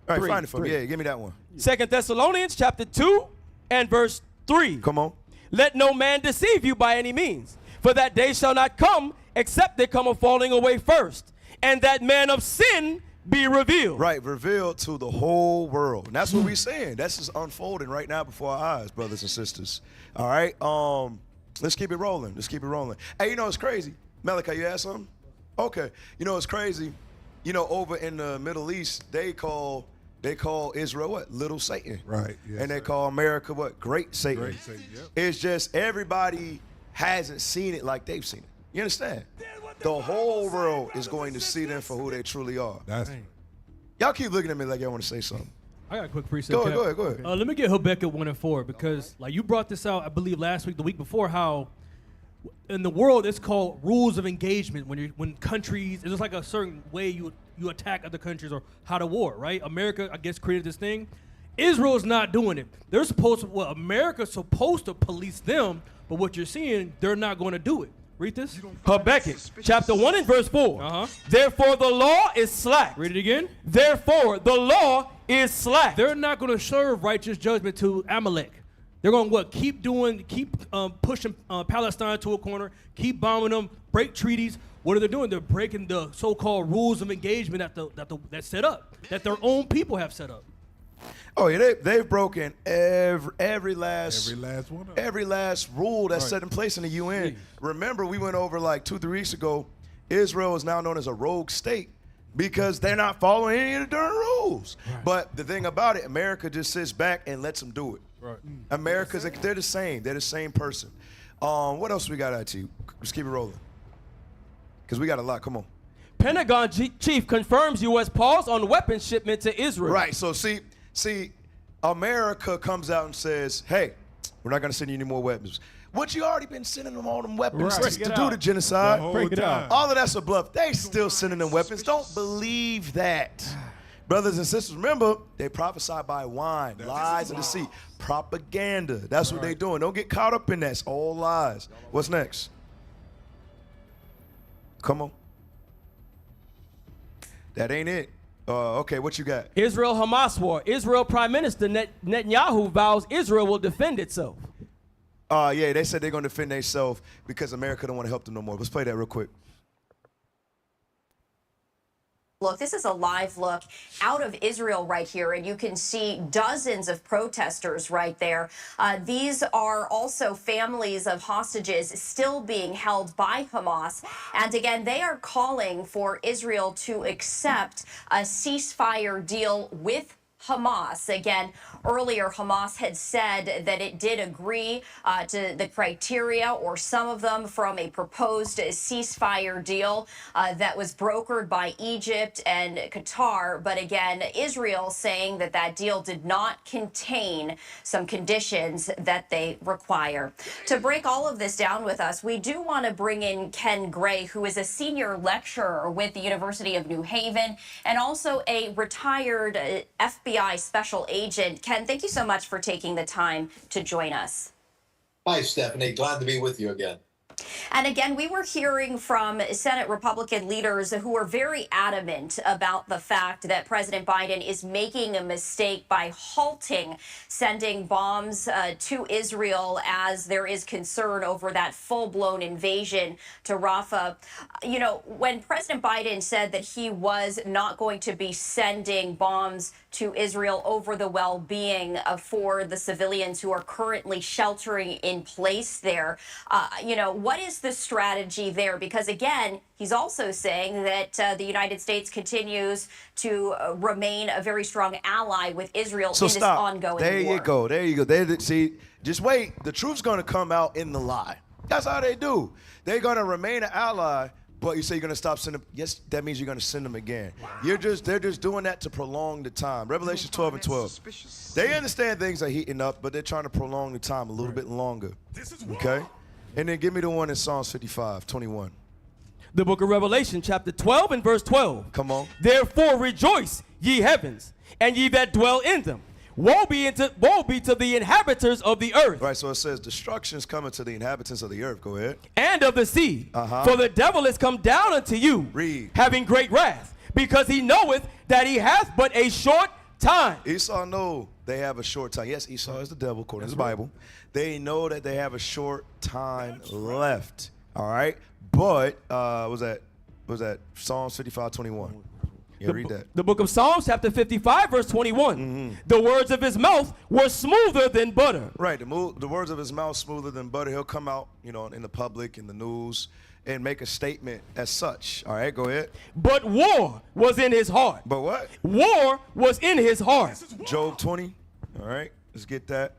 All right, find it for me. Yeah, give me that one.
2 Thessalonians chapter 2 and verse 3.
Come on.
Let no man deceive you by any means, for that day shall not come except there come a falling away first, and that man of sin be revealed.
Right, revealed to the whole world. And that's what we're saying. That's just unfolding right now before our eyes, brothers and sisters. All right, let's keep it rolling. Hey, you know, it's crazy. Malachi, you asked something? Okay. You know, it's crazy. You know, over in the Middle East, they call Israel what? Little Satan.
Right. Yes,
and they call America what? Great Satan.
Great Satan, yep.
It's just everybody hasn't seen it like they've seen it. You understand? The whole world is going to see them for who they truly are. Y'all keep looking at me like y'all want to say something.
I got a quick preset.
Go ahead.
Let me get Habakkuk 1 and 4 because, like, you brought this out, I believe, last week, the week before, how in the world it's called rules of engagement when countries, it's just like a certain way you attack other countries or how to war, right? America, I guess, created this thing. Israel is not doing it. They're supposed to, America's supposed to police them, but what you're seeing, they're not going to do it. Read this.
Habakkuk chapter 1 and verse 4. Therefore the law is slack.
Read it again.
Therefore the law is slack.
They're not going to serve righteous judgment to Amalek. They're going to what? Keep pushing Palestine to a corner, keep bombing them, break treaties. What are they doing? They're breaking the so-called rules of engagement that's set up, that their own people have set up.
Oh yeah, they've broken every last
one.
Every last rule that's set in place in the UN. Remember, we went over like 2-3 weeks ago. Israel is now known as a rogue state because they're not following any of the darn rules. Right. But the thing about it, America just sits back and lets them do it.
Right.
America's they're the same. They're the same person. What else we got at you? Let's keep it rolling. Because we got a lot. Come on.
Pentagon chief confirms U.S. pause on weapons shipment to Israel.
Right. So see, America comes out and says, hey, we're not going to send you any more weapons. What you already been sending them all them weapons to do the genocide.
All of
that's a bluff. They still sending them weapons. Don't believe that. Brothers and sisters, remember, they prophesy by wine, lies and deceit, propaganda. That's what they're doing. Don't get caught up in that. It's all lies. What's next? Come on. That ain't it. Okay, what you got?
Israel-Hamas war. Israel Prime Minister Netanyahu vows Israel will defend itself.
Yeah, they said they're going to defend themselves because America don't want to help them no more. Let's play that real quick.
Look, this is a live look out of Israel right here, and you can see dozens of protesters right there. These are also families of hostages still being held by Hamas. And again, they are calling for Israel to accept a ceasefire deal with Hamas. Again, earlier Hamas had said that it did agree to the criteria, or some of them, from a proposed ceasefire deal that was brokered by Egypt and Qatar. But again, Israel saying that that deal did not contain some conditions that they require. To break all of this down with us, we do want to bring in Ken Gray, who is a senior lecturer with the University of New Haven and also a retired FBI special agent. Ken, thank you so much for taking the time to join us.
Hi, Stephanie. Glad to be with you again.
And again, we were hearing from Senate Republican leaders who are very adamant about the fact that President Biden is making a mistake by halting sending bombs to Israel as there is concern over that full-blown invasion to Rafa. You know, when President Biden said that he was not going to be sending bombs to Israel over the well-being for the civilians who are currently sheltering in place there, you know, what is the strategy there? Because again, he's also saying that the United States continues to remain a very strong ally with Israel in this ongoing war.
There you go. There you go. See, just wait. The truth's going to come out in the lie. That's how they do. They're going to remain an ally, but you say you're going to stop sending them. Yes, that means you're going to send them again. Wow. They're just doing that to prolong the time. Revelation 12 and 12. They understand things are heating up, but they're trying to prolong the time a little bit longer. Okay? And then give me the one in Psalms 55:21.
The book of Revelation, chapter 12 and verse 12.
Come on.
Therefore rejoice, ye heavens, and ye that dwell in them. Woe be to the inhabitants of the earth.
Right, so it says destruction is coming to the inhabitants of the earth. Go ahead.
And of the sea. For the devil is come down unto you, having great wrath, because he knoweth that he hath but a short time.
Esau know they have a short time. Yes, Esau is the devil, according to the Bible. They know that they have a short time left. All right, but was that Psalms 55:21? Yeah, read that.
The book of Psalms, chapter 55, verse 21. The words of his mouth were smoother than butter.
Right, the words of his mouth smoother than butter. He'll come out, you know, in the public, in the news, and make a statement as such. All right, go ahead.
But war was in his heart.
But what?
War was in his heart.
Job 20. All right, let's get that.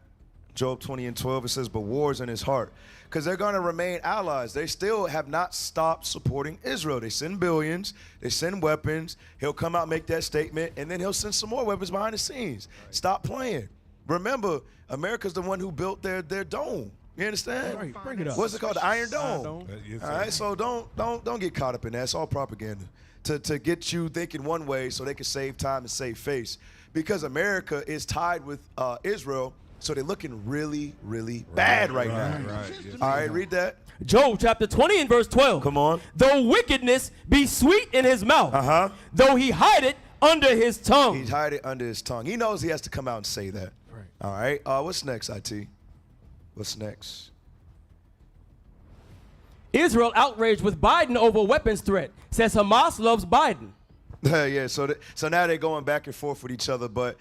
Job 20 and 12, it says, but war's in his heart. Because they're going to remain allies. They still have not stopped supporting Israel. They send billions. They send weapons. He'll come out and make that statement, and then he'll send some more weapons behind the scenes. Right. Stop playing. Remember, America's the one who built their dome. You understand?
Right, bring it up.
What's it called? The Iron Dome. All right, so don't get caught up in that. It's all propaganda to get you thinking one way so they can save time and save face. Because America is tied with Israel, so they're looking really, really bad right now.
Right.
All right, read that.
Job chapter 20 and verse 12.
Come on.
Though wickedness be sweet in his mouth, though he hide it under his tongue.
He's hide it under his tongue. He knows he has to come out and say that.
Right.
All right. What's next, IT? What's next?
Israel outraged with Biden over weapons threat. Says Hamas loves Biden.
Yeah, so now they're going back and forth with each other, but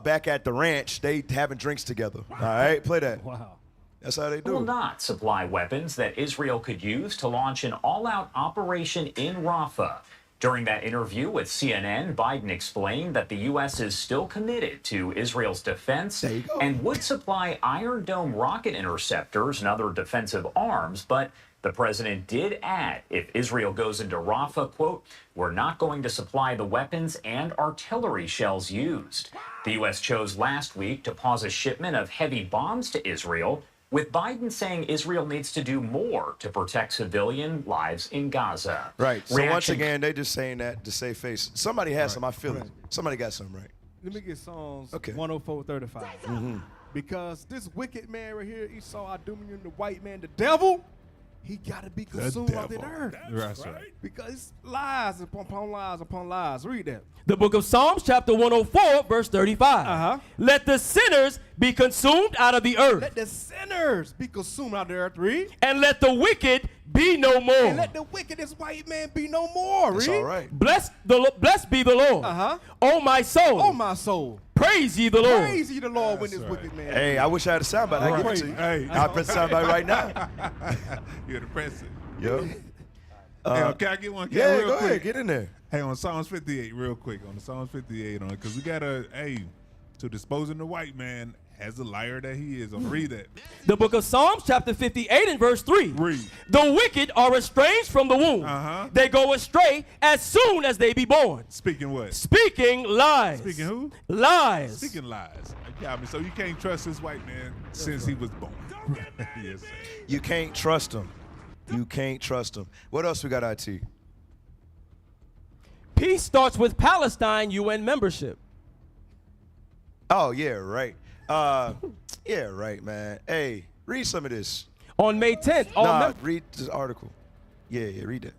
back at the ranch, they having drinks together. Wow. All right, play that.
Wow.
That's how they do.
Will not supply weapons that Israel could use to launch an all-out operation in Rafa. During that interview with CNN, Biden explained that the U.S. is still committed to Israel's defense and would supply Iron Dome rocket interceptors and other defensive arms, but the president did add, if Israel goes into Rafa, quote, we're not going to supply the weapons and artillery shells used. The U.S. chose last week to pause a shipment of heavy bombs to Israel. with Biden saying Israel needs to do more to protect civilian lives in Gaza.
Right. So once
Reaction-
again, they just saying that to save face. Somebody has some. I feel it. Somebody got some, right?
Let me get Psalms 104:35. Because this wicked man right here, Esau, Idumean, the white man, the devil, he got to be consumed off the earth.
That's right.
Because it's lies upon lies upon lies. Read that.
The book of Psalms, chapter 104, verse 35. Let the sinners be consumed out of the earth.
Let the sinners be consumed out of the earth. Read.
And let the wicked be no more.
And let the wicked, this white man, be no more.
That's
Read.
all right.
Blessed be the Lord. O my soul.
Oh, my soul.
Praise ye the Lord.
Praise ye the Lord when this wicked man.
Hey, I wish I had a soundbite. I give it to you.
Hey.
I'll press the soundbite right now.
You're the president.
Yo.
Can I get one?
Yeah,
real
go
quick?
ahead. Get in there.
Hey, on Psalms 58, real quick. On the Psalms 58, because we got to, to disposing the white man as a liar that he is. I'm going to read that.
The book of Psalms, chapter 58 and verse 3.
Read.
The wicked are estranged from the womb. They go astray as soon as they be born.
Speaking what?
Speaking lies.
Speaking who?
Lies.
Speaking lies. Yeah, I mean, so you can't trust this white man since he was born. Yes, sir.
You can't trust him. You can't trust him. What else we got, IT?
Peace starts with Palestine UN membership.
Oh, yeah, right. Yeah, right, man. Hey, read some of this.
On May 10th,
read this article. Yeah, read it.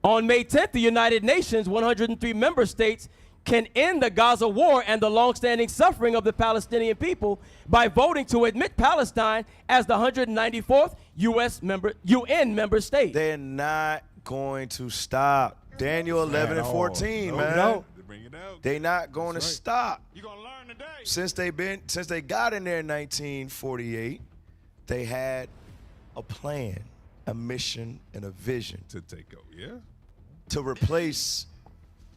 On May 10th, the United Nations, 103 member states can end the Gaza war and the long-standing suffering of the Palestinian people by voting to admit Palestine as the 194th UN member state.
They're not going to stop. Daniel 11 and 14, man.
No. Bring it out.
They're not going to stop. You're going to learn today. Since they got in there in 1948, they had a plan, a mission, and a vision
to take over. Yeah.
To replace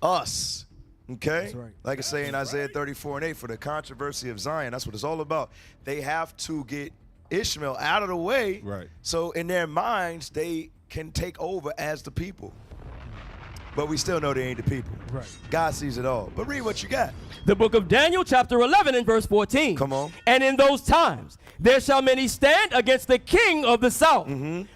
us. Okay?
That's right.
Like I say in Isaiah 34 and 8, for the controversy of Zion, that's what it's all about. They have to get Ishmael out of the way.
Right.
So in their minds, they can take over as the people. But we still know they ain't the people.
Right.
God sees it all. But read what you got.
The book of Daniel, chapter 11 and verse 14.
Come on.
And in those times there shall many stand against the king of the south.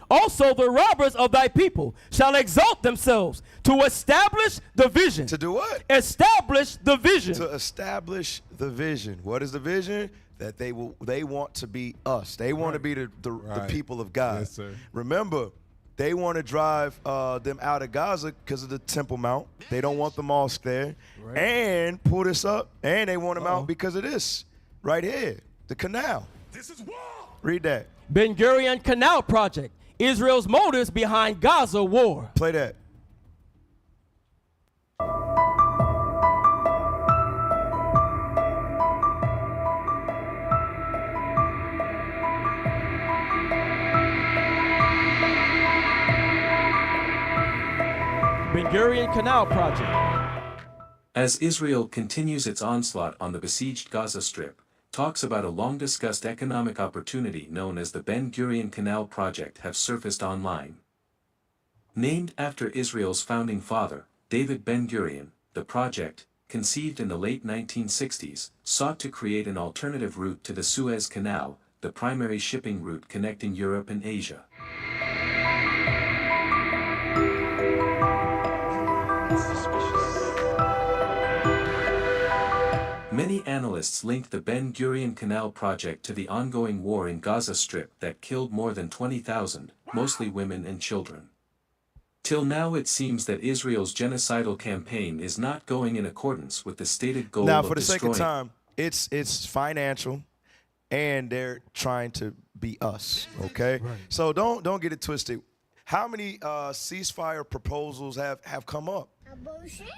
Also the robbers of thy people shall exalt themselves to establish the vision.
To do what?
Establish the vision.
To establish the vision. What is the vision? That they want to be us. They want to be the people of God.
Yes, sir.
Remember, they want to drive them out of Gaza because of the Temple Mount. They don't want the mosque there. Right. And pull this up. And they want them out because of this right here, the canal.
This is war.
Read that.
Ben Gurion Canal project. Israel's motives behind Gaza war.
Play that.
Ben Gurion Canal project.
As Israel continues its onslaught on the besieged Gaza Strip, talks about a long-discussed economic opportunity known as the Ben Gurion Canal project have surfaced online. Named after Israel's founding father, David Ben Gurion, the project, conceived in the late 1960s, sought to create an alternative route to the Suez Canal, the primary shipping route connecting Europe and Asia. Many analysts linked the Ben Gurion Canal project to the ongoing war in Gaza Strip that killed more than 20,000, mostly women and children. Till now it seems that Israel's genocidal campaign is not going in accordance with the stated goal
now,
of
for the
destroying...
sake of time, it's financial, and they're trying to be us, okay? Right. So don't get it twisted. How many ceasefire proposals have come up?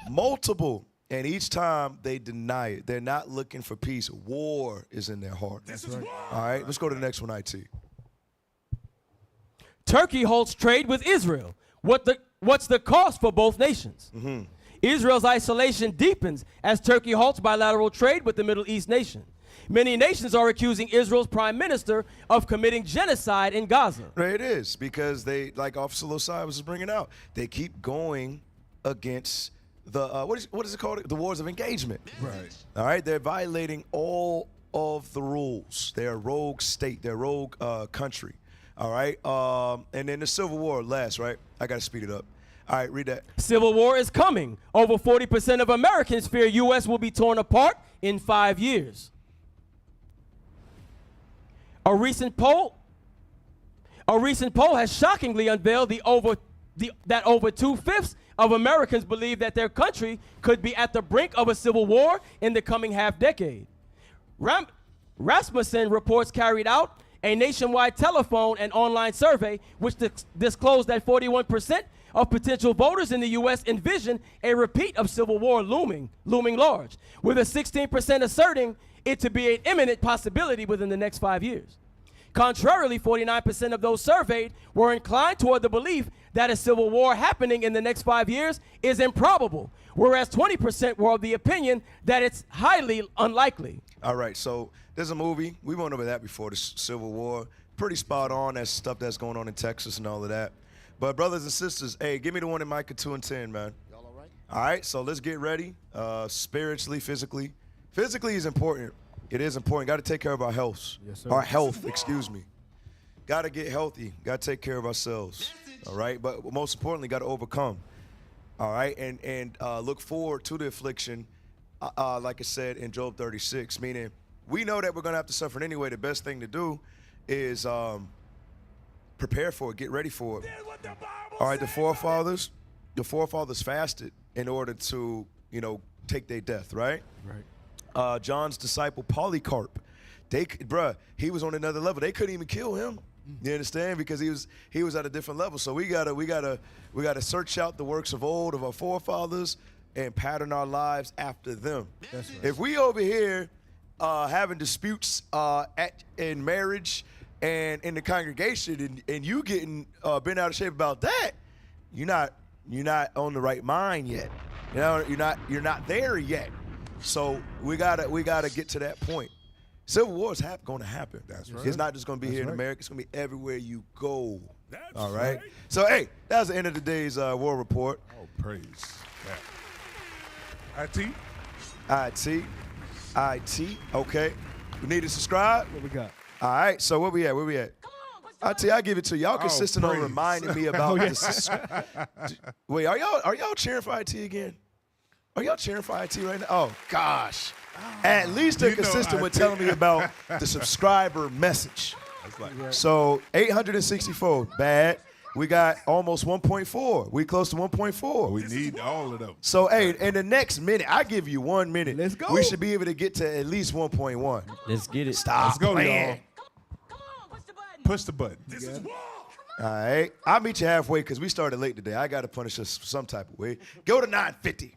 Multiple. And each time they deny it. They're not looking for peace. War is in their heart.
That's right.
All right, let's go to the next one, IT.
Turkey halts trade with Israel. What's the cost for both nations? Israel's isolation deepens as Turkey halts bilateral trade with the Middle East nation. Many nations are accusing Israel's prime minister of committing genocide in Gaza.
Right, it is, because they, like Officer Losai was bringing out, they keep going against the, what is it called? The wars of engagement.
Right.
All right, they're violating all of the rules. They're a rogue state. They're a rogue country. All right. And then the Civil War last, right? I got to speed it up. All right, read that.
Civil war is coming. Over 40% of Americans fear U.S. will be torn apart in 5 years. A recent poll has shockingly unveiled that over 2/5 of Americans believe that their country could be at the brink of a civil war in the coming half-decade. Rasmussen reports carried out a nationwide telephone and online survey which disclosed that 41% of potential voters in the U.S. envision a repeat of civil war looming large, with a 16% asserting it to be an imminent possibility within the next 5 years. Contrarily, 49% of those surveyed were inclined toward the belief that a civil war happening in the next 5 years is improbable, whereas 20% were of the opinion that it's highly unlikely.
All right, so there's a movie. We went over that before, the Civil War. Pretty spot on. That's stuff that's going on in Texas and all of that. But brothers and sisters, hey, give me the one in Micah 2 and 10, man.
Y'all all right?
All right, so let's get ready, spiritually, physically. Physically is important. It is important. Got to take care of our health.
Yes, sir.
Our health, excuse me. Got to get healthy. Got to take care of ourselves. All right, but most importantly, got to overcome. All right, and look forward to the affliction, like I said in Job 36, meaning we know that we're going to have to suffer anyway. The best thing to do is prepare for it, get ready for it. All right, the forefathers fasted in order to, take their death, right?
Right.
John's disciple Polycarp, he was on another level. They couldn't even kill him. You understand? Because he was at a different level. So we gotta search out the works of old of our forefathers and pattern our lives after them.
That's right.
If we over here having disputes in marriage and in the congregation, and you getting bent out of shape about that, you're not on the right mind yet. You're not there yet. So we gotta get to that point. Civil war is going to happen.
That's right.
It's not just going to be here in America. It's going to be everywhere you go.
That's
all right?
right.
So, hey, that was the end of today's war report.
Oh, praise that. IT. Okay. We need to subscribe.
What we got?
All right. So where we at? IT, I give it to you. Y'all consistent on reminding me about this. Wait, are y'all cheering for IT again? Are y'all cheering for IT right now? Oh, gosh. At least they're consistent with telling me about the subscriber message. So 864, bad. We got almost 1.4. We close to 1.4.
We need all of them.
So, hey, in the next minute, I give you 1 minute.
Let's go.
We should be able to get to at least 1.1.
Let's get it.
Stop
Let's go,
playing.
y'all. Push the button.
This is war.
All right. I'll meet you halfway because we started late today. I got to punish us some type of way. Go to 950.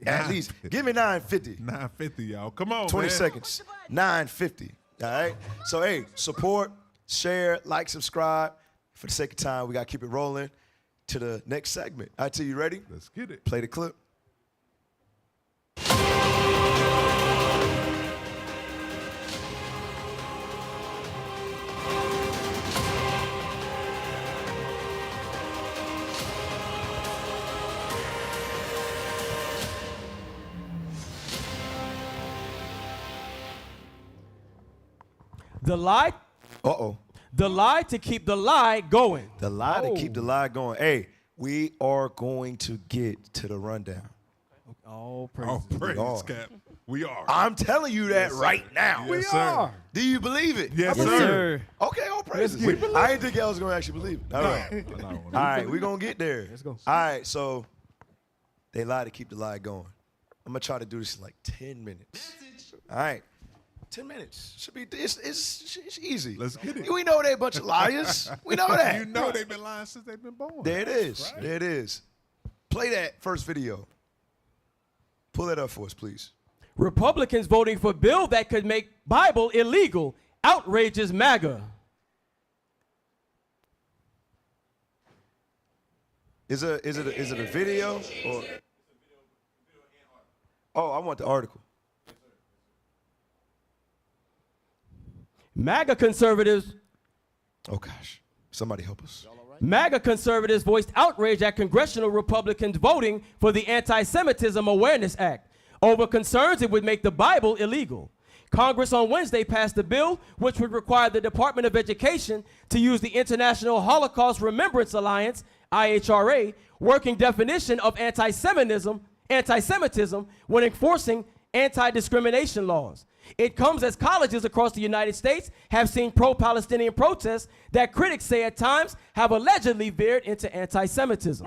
At least. Give me 950.
950, y'all. Come on,
20
man.
seconds. 950. All right? So, hey, support, share, like, subscribe. For the sake of time, we got to keep it rolling to the next segment. IT, you ready?
Let's get it.
Play the clip.
The lie.
Uh-oh.
The lie to keep the lie going.
The lie to keep the lie going. Hey, we are going to get to the rundown.
All praise.
Oh, praise, Cap. We are.
I'm telling you that right now.
Yes, sir.
Do you believe it?
Yes,
sir.
Okay, all praises. I didn't think y'all was going to actually believe it. All right. All right, we're going to get there.
Let's go.
All right, so they lie to keep the lie going. I'm going to try to do this in like 10 minutes. All right. 10 minutes. Should be, it's easy.
Let's get it.
We know they a bunch of liars. We know that.
You know they've been lying since they've been born.
There it is.
Right?
There it is. Play that first video. Pull that up for us, please.
Republicans voting for bill that could make Bible illegal outrages MAGA.
Is it a video or? Oh, I want the article.
MAGA conservatives.
Oh gosh, somebody help us.
MAGA conservatives voiced outrage at congressional Republicans voting for the Anti-Semitism Awareness Act over concerns it would make the Bible illegal. Congress on Wednesday passed a bill which would require the Department of Education to use the International Holocaust Remembrance Alliance, IHRA, working definition of anti-Semitism when enforcing anti-discrimination laws. It comes as colleges across the United States have seen pro-Palestinian protests that critics say at times have allegedly veered into anti-Semitism.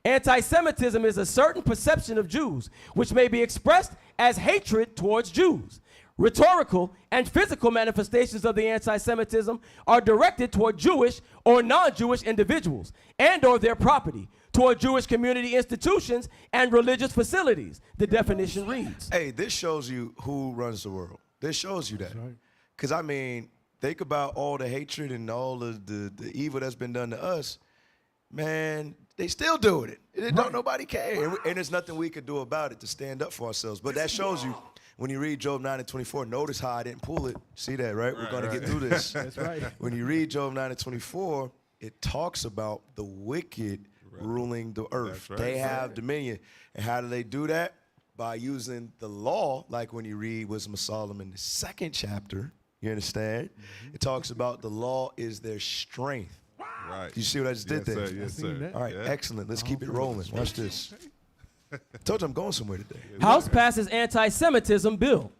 Anti-Semitism is a certain perception of Jews, which may be expressed as hatred towards Jews. Rhetorical and physical manifestations of the anti-Semitism are directed toward Jewish or non-Jewish individuals and or their property, toward Jewish community institutions and religious facilities. The definition reads.
Hey, this shows you who runs the world. This shows you that. Because, I mean, think about all the hatred and all of the evil that's been done to us. Man, they still doing it. Don't nobody care. And there's nothing we could do about it to stand up for ourselves. But that shows you, when you read Job 9:24, notice how I didn't pull it. See that, right? We're going to get through this.
That's right.
When you read Job 9:24, it talks about the wicked ruling the earth.
Right.
They have dominion. And how do they do that? By using the law, like when you read Wisdom of Solomon, the 2nd chapter, you understand? It talks about the law is their strength.
Right.
You see what I just did there?
Sir, yes, sir.
All right, excellent. Let's keep it rolling. Watch this. Told you I'm going somewhere today.
House passes Anti-Semitism Bill.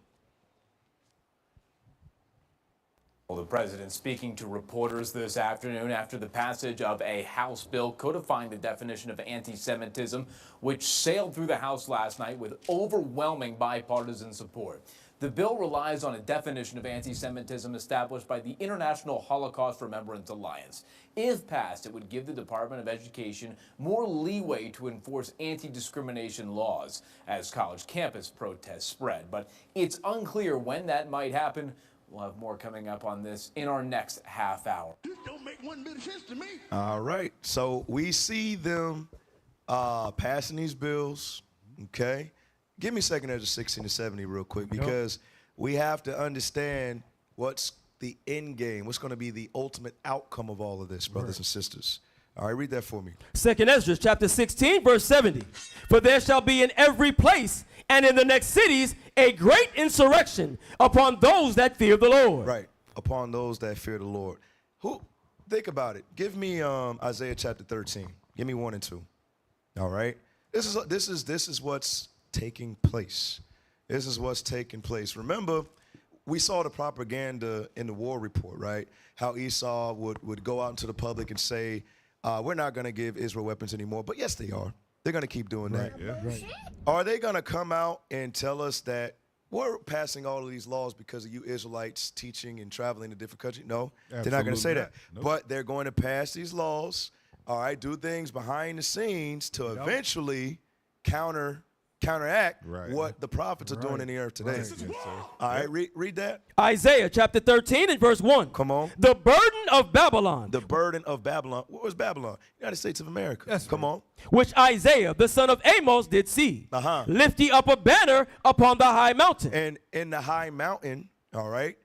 Well, the president speaking to reporters this afternoon after the passage of a House bill codifying the definition of anti-Semitism, which sailed through the House last night with overwhelming bipartisan support. The bill relies on a definition of anti-Semitism established by the International Holocaust Remembrance Alliance. If passed, it would give the Department of Education more leeway to enforce anti-discrimination laws as college campus protests spread. But it's unclear when that might happen. We'll have more coming up on this in our next half hour.
This don't make one bit of sense to me.
All right. So we see them passing these bills, okay? Give me 2nd Ezra 16 to 70 real quick, because we have to understand what's the end game, what's going to be the ultimate outcome of all of this, brothers and sisters. All right, read that for me.
2nd Ezra chapter 16, verse 70. For there shall be in every place and in the next cities a great insurrection upon those that fear the Lord.
Right, upon those that fear the Lord. Think about it. Give me Isaiah chapter 13. Give me 1 and 2. All right. This is what's taking place. This is what's taking place. Remember, we saw the propaganda in the war report, right? How Esau would go out into the public and say, we're not going to give Israel weapons anymore. But yes, they are. They're going to keep doing that.
Yeah. Right.
Are they going to come out and tell us that we're passing all of these laws because of you Israelites teaching and traveling to different countries? No,
Absolutely
they're not going to say that.
Nope.
But they're going to pass these laws, all right, do things behind the scenes to eventually counteract what the prophets are doing in the earth today. All right, read that.
Isaiah chapter 13 and verse 1.
Come on.
The burden of Babylon.
The burden of Babylon. What was Babylon? United States of America. Come on.
Which Isaiah, the son of Amos, did see. Lift ye up a banner upon the high mountain.
And in the high mountain, all right,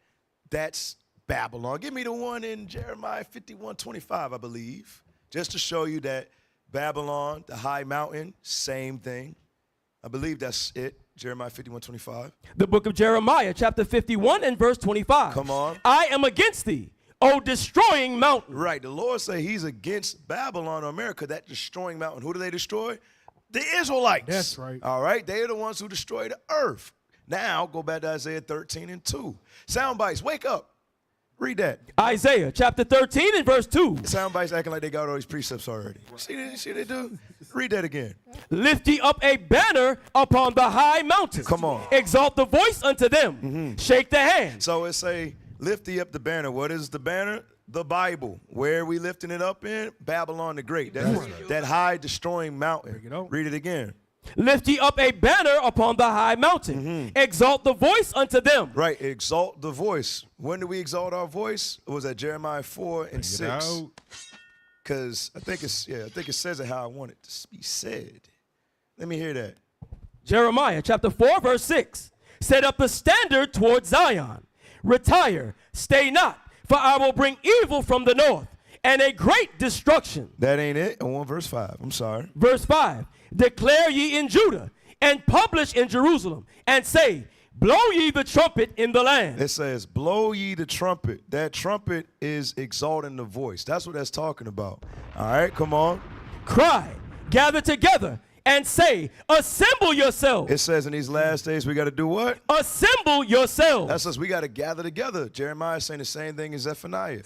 that's Babylon. Give me the one in Jeremiah 51:25, I believe, just to show you that Babylon, the high mountain, same thing. I believe that's it. Jeremiah 51:25.
The book of Jeremiah, chapter 51 and verse 25.
Come on.
I am against thee, O destroying mountain.
Right. The Lord say he's against Babylon or America, that destroying mountain. Who do they destroy? The Israelites.
That's right.
All right. They are the ones who destroy the earth. Now go back to Isaiah 13 and 2. Sound bites, wake up. Read that.
Isaiah chapter 13 and verse 2.
Sound bites acting like they got all these precepts already. See what they do? Read that again.
Lift ye up a banner upon the high mountain.
Come on.
Exalt the voice unto them. Shake the hand.
So it say, lift ye up the banner. What is the banner? The Bible. Where are we lifting it up in? Babylon the Great. That high destroying mountain. Read it again.
Lift ye up a banner upon the high mountain. Exalt the voice unto them.
Right, exalt the voice. When do we exalt our voice? It was at Jeremiah 4 and 6. Because I think it says it how I want it to be said. Let me hear that.
Jeremiah chapter 4 verse 6. Set up the standard toward Zion. Retire, stay not, for I will bring evil from the north and a great destruction.
That ain't it. I want verse 5. I'm sorry.
Verse 5. Declare ye in Judah and publish in Jerusalem and say, blow ye the trumpet in the land.
It says, blow ye the trumpet. That trumpet is exalting the voice. That's what that's talking about. All right, come on.
Cry, gather together, and say, assemble yourselves.
It says in these last days we got to do what?
Assemble yourselves.
That's us. We got to gather together. Jeremiah is saying the same thing as Zephaniah.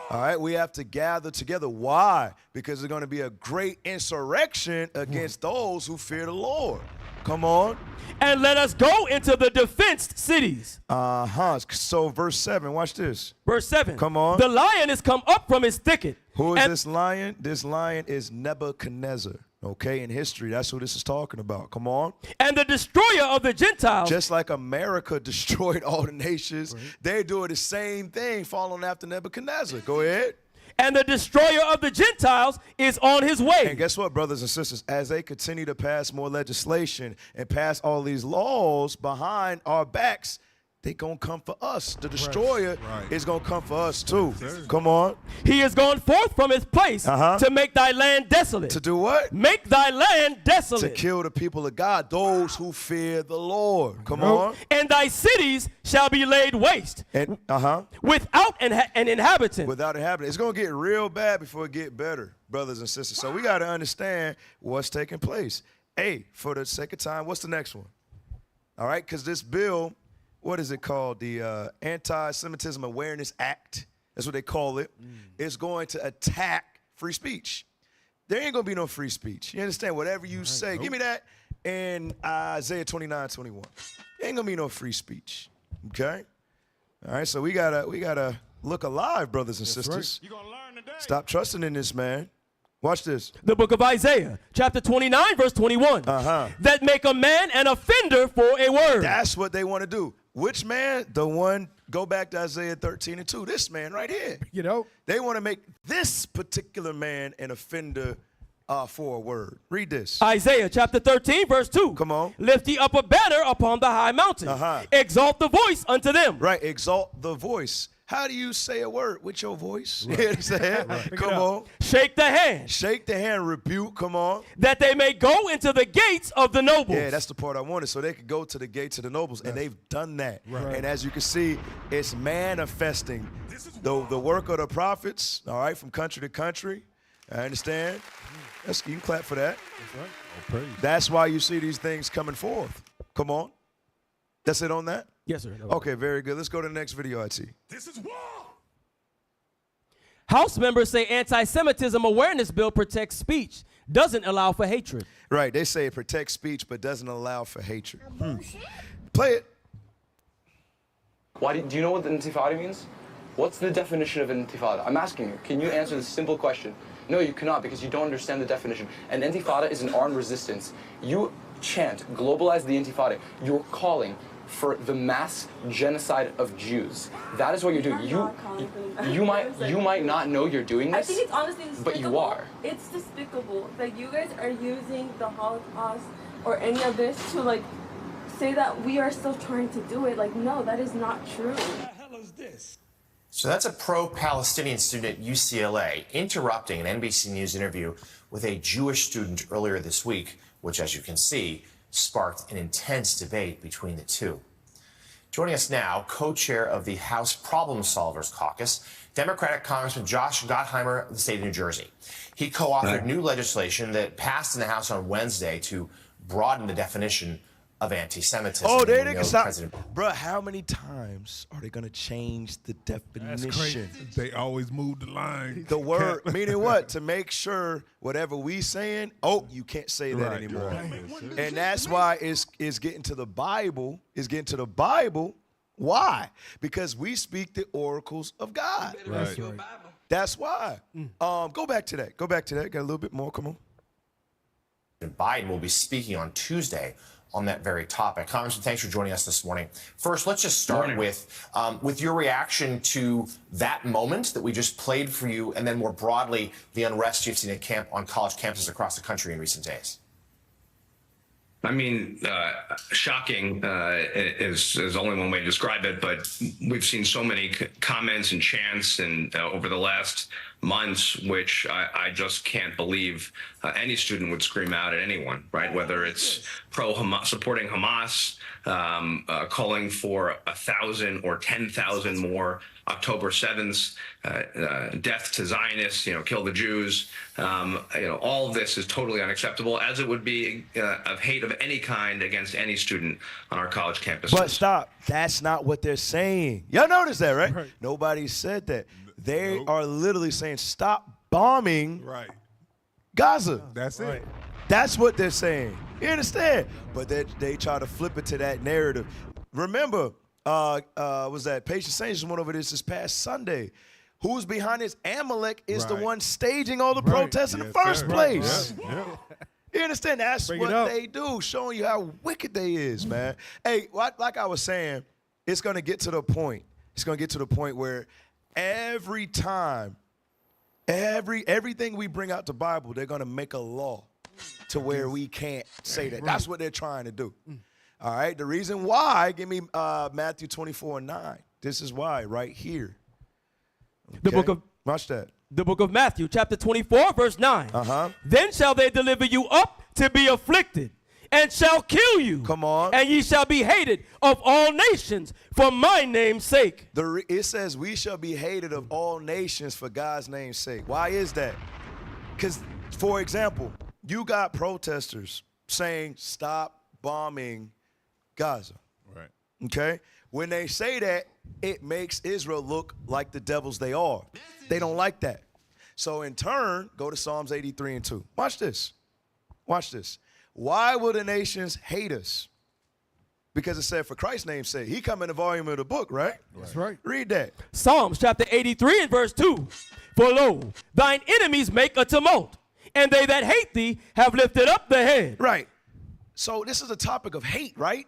All right, we have to gather together. Why? Because there's going to be a great insurrection against those who fear the Lord. Come on.
And let us go into the defenced cities.
So verse 7, watch this.
Verse 7.
Come on.
The lion is come up from his thicket.
Who is this lion? This lion is Nebuchadnezzar. Okay, in history, that's what this is talking about. Come on.
And the destroyer of the Gentiles.
Just like America destroyed all the nations, they're doing the same thing, following after Nebuchadnezzar. Go ahead.
And the destroyer of the Gentiles is on his way.
And guess what, brothers and sisters? As they continue to pass more legislation and pass all these laws behind our backs, they gonna come for us. The destroyer is gonna come for us too. Come on.
He is gone forth from his place to make thy land desolate.
To do what?
Make thy land desolate.
To kill the people of God, those who fear the Lord. Come on.
And thy cities shall be laid waste.
And
without an inhabitant.
Without inhabitant. It's gonna get real bad before it get better, brothers and sisters. So we gotta understand what's taking place. Hey, for the second time, what's the next one? All right, because this bill, what is it called? The Anti-Semitism Awareness Act. That's what they call it. It's going to attack free speech. There ain't going to be no free speech. You understand? Whatever you say. Give me that in Isaiah 29:21. There ain't going to be no free speech. Okay? All right, so we gotta look alive, brothers and sisters. You're gonna learn today. Stop trusting in this man. Watch this.
The book of Isaiah, chapter 29, verse 21. That make a man an offender for a word.
That's what they want to do. Which man? The one, go back to Isaiah 13:2. This man right here.
You know?
They want to make this particular man an offender for a word. Read this.
Isaiah chapter 13, verse 2.
Come on.
Lift ye up a banner upon the high mountain. Exalt the voice unto them.
Right, exalt the voice. How do you say a word with your voice? You know what I'm saying? Come on.
Shake the hand.
Shake the hand, rebuke, come on.
That they may go into the gates of the nobles.
Yeah, that's the part I wanted. So they could go to the gates of the nobles, and they've done that. And as you can see, it's manifesting the work of the prophets, all right, from country to country. I understand. You can clap for that.
That's right. Oh, praise.
That's why you see these things coming forth. Come on. That's it on that?
Yes, sir.
Okay, very good. Let's go to the next video I see.
This is war.
House members say anti-Semitism awareness bill protects speech, doesn't allow for hatred.
Right, they say it protects speech but doesn't allow for hatred. Play it.
Do you know what the intifada means? What's the definition of an intifada? I'm asking you. Can you answer this simple question? No, you cannot, because you don't understand the definition. An intifada is an armed resistance. You chant, globalize the intifada. You're calling for the mass genocide of Jews. That is what you're doing. You might not know you're doing this.
I think it's honestly despicable.
But you are.
It's despicable that you guys are using the Holocaust or any of this to like say that we are still trying to do it. Like, no, that is not true. What the hell is this?
So that's a pro-Palestinian student at UCLA interrupting an NBC News interview with a Jewish student earlier this week, which, as you can see, sparked an intense debate between the two. Joining us now, co-chair of the House Problem Solvers Caucus, Democratic Congressman Josh Gottheimer of the state of New Jersey. He co-authored new legislation that passed in the House on Wednesday to broaden the definition of anti-Semitism.
Oh, they can stop. Bro, how many times are they going to change the definition?
That's crazy. They always move the line.
The word, meaning what? To make sure whatever we saying, you can't say that anymore. And that's why it's getting to the Bible. It's getting to the Bible. Why? Because we speak the oracles of God.
Right.
That's why. Go back to that. Go back to that. Got a little bit more. Come on.
Biden will be speaking on Tuesday on that very topic. Congressman, thanks for joining us this morning. First, let's just start with your reaction to that moment that we just played for you, and then more broadly, the unrest you've seen on college campuses across the country in recent days.
I mean, shocking is only one way to describe it, but we've seen so many comments and chants and over the last months, which I just can't believe any student would scream out at anyone, right? Whether it's pro-Hamas, supporting Hamas, calling for 1,000 or 10,000 more October 7th, death to Zionists, kill the Jews. All of this is totally unacceptable, as it would be of hate of any kind against any student on our college campuses.
But stop. That's not what they're saying. Y'all notice that, right? Nobody said that. They are literally saying, stop bombing Gaza.
That's it.
That's what they're saying. You understand? But they try to flip it to that narrative. Remember, was that Patient Saints just went over this past Sunday. Who's behind this? Amalek is the one staging all the protests in the first place. You understand? That's what they do, showing you how wicked they is, man. Hey, like I was saying, it's going to get to the point. It's going to get to the point where every time, everything we bring out the Bible, they're going to make a law to where we can't say that. That's what they're trying to do. All right, the reason why, give me Matthew 24:9. This is why, right here. Okay?
The book of,
watch that.
The book of Matthew, chapter 24, verse 9. Then shall they deliver you up to be afflicted, and shall kill you.
Come on.
And ye shall be hated of all nations for my name's sake.
It says we shall be hated of all nations for God's name's sake. Why is that? Because, for example, you got protesters saying stop bombing Gaza.
Right.
Okay? When they say that, it makes Israel look like the devils they are. They don't like that. So in turn, go to Psalms 83:2. Watch this. Watch this. Why will the nations hate us? Because it said for Christ's name's sake. He come in the volume of the book, right?
That's right.
Read that.
Psalms chapter 83 and verse 2. For lo, thine enemies make a tumult, and they that hate thee have lifted up the head.
Right. So this is a topic of hate, right?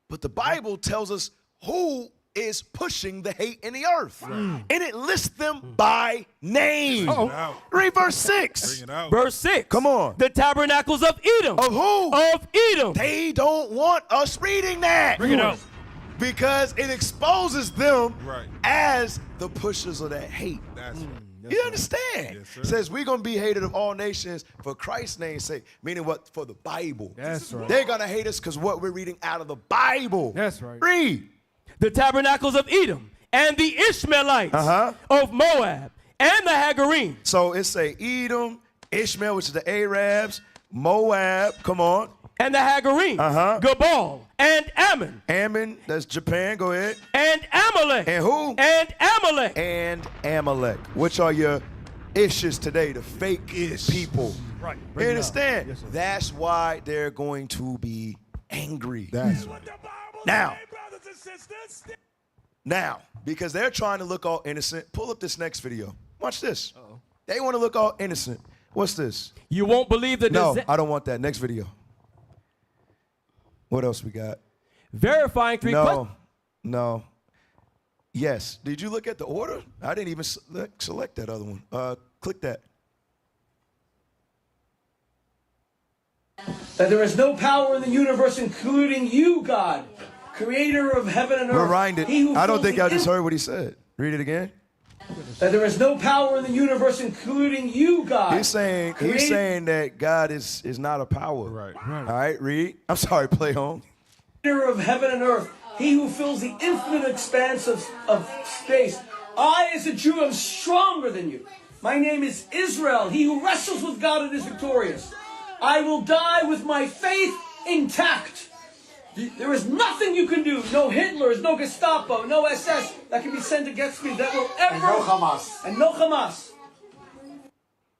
But the Bible tells us who is pushing the hate in the earth. And it lists them by name. Read verse 6.
Verse 6.
Come on.
The tabernacles of Edom.
Of who?
Of Edom.
They don't want us reading that.
Bring it out.
Because it exposes them as the pushers of that hate. You understand?
Yes,
It says we're going to be hated of all nations for Christ's name's sake. Meaning what? For the Bible.
That's right.
They're going to hate us because what we're reading out of the Bible.
That's right.
Read.
The tabernacles of Edom and the Ishmaelites of Moab and the Hagarenes.
So it say Edom, Ishmael, which is the Arabs, Moab, come on.
And the Hagarenes, Gabal, and Ammon.
Ammon, that's Japan, go ahead.
And Amalek.
And who?
And Amalek.
And Amalek, which are your issues today, the fake people.
Right.
You understand? Yes, that's why they're going to be angry.
That's right.
Now, because they're trying to look all innocent, pull up this next video. Watch this. They want to look all innocent. What's this?
You won't believe the
No, I don't want that. Next video. What else we got?
Verifying three questions.
No. Yes. Did you look at the order? I didn't even select that other one. Click that.
That there is no power in the universe, including you, God, creator of heaven and earth.
Rewind it. I don't think I just heard what he said. Read it again.
That there is no power in the universe, including you, God.
He's saying that God is not a power. Right. All right, read. I'm sorry, play home.
Creator of heaven and earth, he who fills the infinite expanse of space. I, as a Jew, am stronger than you. My name is Israel, he who wrestles with God and is victorious. I will die with my faith intact. There is nothing you can do. No Hitlers, no Gestapo, no SS that can be sent against me that will ever.
And no Hamas.
And no Hamas.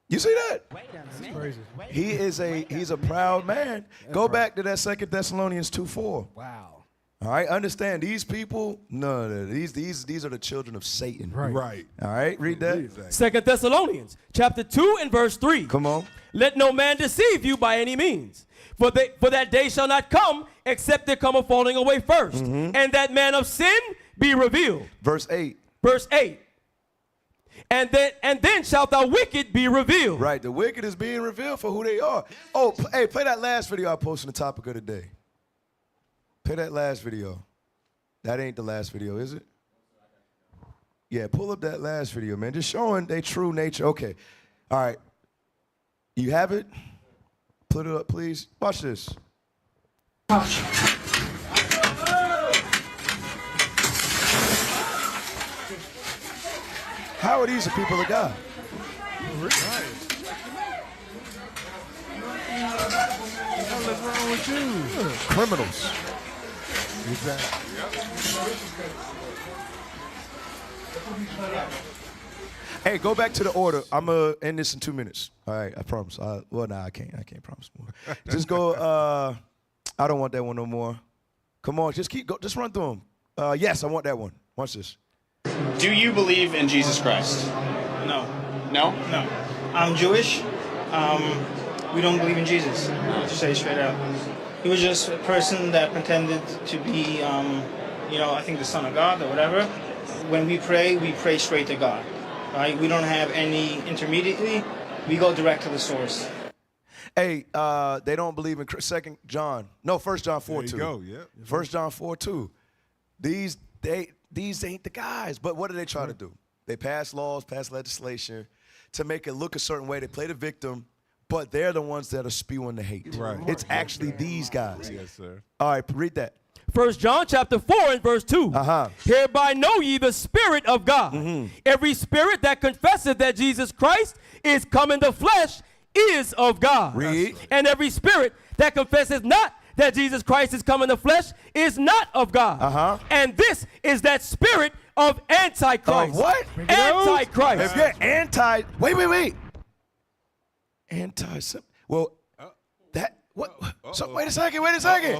You see that?
That's crazy.
He's a proud man. Go back to that 2 Thessalonians 2:4.
Wow.
All right, understand these people. No, these are the children of Satan.
Right.
All right, read that.
2 Thessalonians chapter 2 and verse 3.
Come on.
Let no man deceive you by any means. For that day shall not come except there come a falling away first, and that man of sin be revealed.
Verse 8.
Verse 8. And then shalt thou wicked be revealed.
Right, the wicked is being revealed for who they are. Oh, hey, play that last video I posted on the topic of the day. Play that last video. That ain't the last video, is it? Yeah, pull up that last video, man. Just showing their true nature. Okay. All right. You have it? Put it up, please. Watch this. How are these the people of God?
What's wrong with you?
Criminals.
Exactly.
Hey, go back to the order. I'm going to end this in 2 minutes. All right, I promise. Well, nah, I can't promise more. Just go, I don't want that one no more. Come on, just run through them. Yes, I want that one. Watch this.
Do you believe in Jesus Christ?
No.
No?
No. I'm Jewish. We don't believe in Jesus, to say straight out. He was just a person that pretended to be, I think the Son of God or whatever. When we pray straight to God. Right? We don't have any intermediately. We go direct to the source.
Hey, they don't believe in 1 John 4:2.
There you go, yeah.
1 John 4:2. These ain't the guys. But what do they try to do? They pass laws, pass legislation to make it look a certain way. They play the victim, but they're the ones that are spewing the hate.
Right.
It's actually these guys.
Yes, sir.
All right, read that.
1 John chapter 4 and verse 2. Hereby know ye the Spirit of God. Every spirit that confesseth that Jesus Christ is come in the flesh is of God.
Read.
And every spirit that confesseth not that Jesus Christ is come in the flesh is not of God. And this is that spirit of Antichrist.
What?
Antichrist.
If you're anti, wait. Anti-Semitism. Well, what? So wait a second.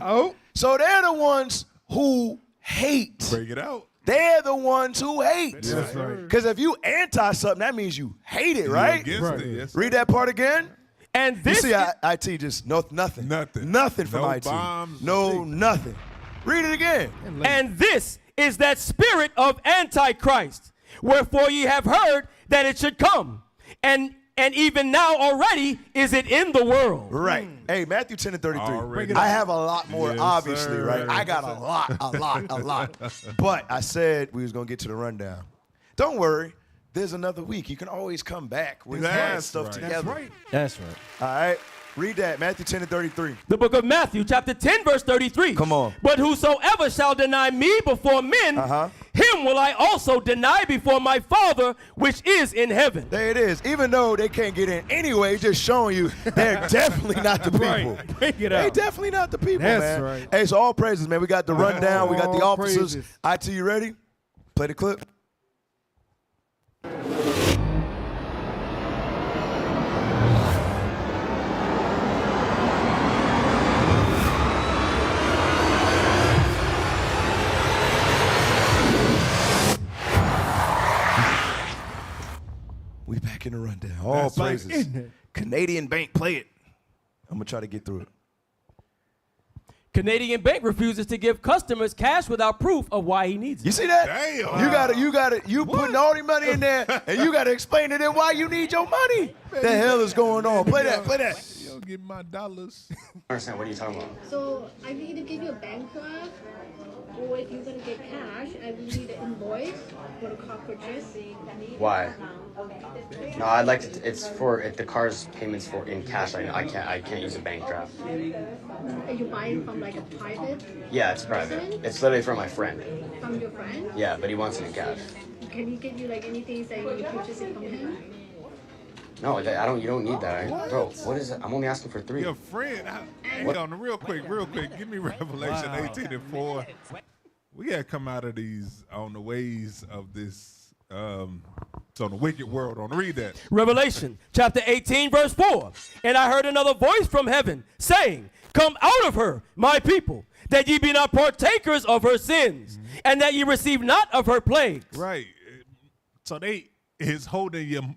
Oh.
So they're the ones who hate.
Bring it out.
They're the ones who hate.
That's right.
Because if you anti something, that means you hate it, right?
Against it, yes,
Read that part again.
And this
you see, IT just nothing. Nothing from
No
IT.
bombs,
No, nothing. Read it again.
And this is that spirit of Antichrist. Wherefore ye have heard that it should come. And even now already is it in the world.
Right. Hey, Matthew 10 and 33.
Already.
I have a lot more,
Yes,
obviously,
sir.
right? I got a lot. But I said we was going to get to the rundown. Don't worry. There's another week. You can always come back with stuff together.
That's right.
All right. Read that. Matthew 10 and 33.
The book of Matthew, chapter 10, verse 33.
Come on.
But whosoever shall deny me before men, him will I also deny before my Father which is in heaven.
There it is. Even though they can't get in anyway, just showing you they're definitely not the people.
Bring it
They
out.
definitely not the people,
That's
man.
right.
Hey, so all praises, man. We got the rundown. We got the
All
officers.
praises.
IT, you ready? Play the clip. We back in the rundown. All
That's right.
praises.
Isn't it?
Canadian Bank, play it. I'm going to try to get through it.
Canadian Bank refuses to give customers cash without proof of why he needs it.
You see that?
Damn.
You putting all the money in there, and you got to explain to them why you need your money. The hell is going on? Play that.
You don't get my dollars.
I understand. What are you talking about?
So I need to give you a bank draft, or if you're gonna get cash, I will need an invoice for the car purchase.
Why? No, I'd like to. It's for if the car's payments for in cash. I can't use a bank draft.
Are you buying from like a private?
Yeah, it's private. It's literally from my friend.
From your friend?
Yeah, but he wants it in cash.
Can he give you like anything saying you purchase it from him?
No, I don't. You don't need that, bro. What is it? I'm only asking for 3.
Your friend. Hang on, real quick. Give me Revelation 18 and 4. We gotta come out of these on the ways of this. It's on the wicked world. On read that.
Revelation chapter 18, verse 4. And I heard another voice from heaven saying, come out of her, my people, that ye be not partakers of her sins, and that ye receive not of her plagues.
Right. So they is holding you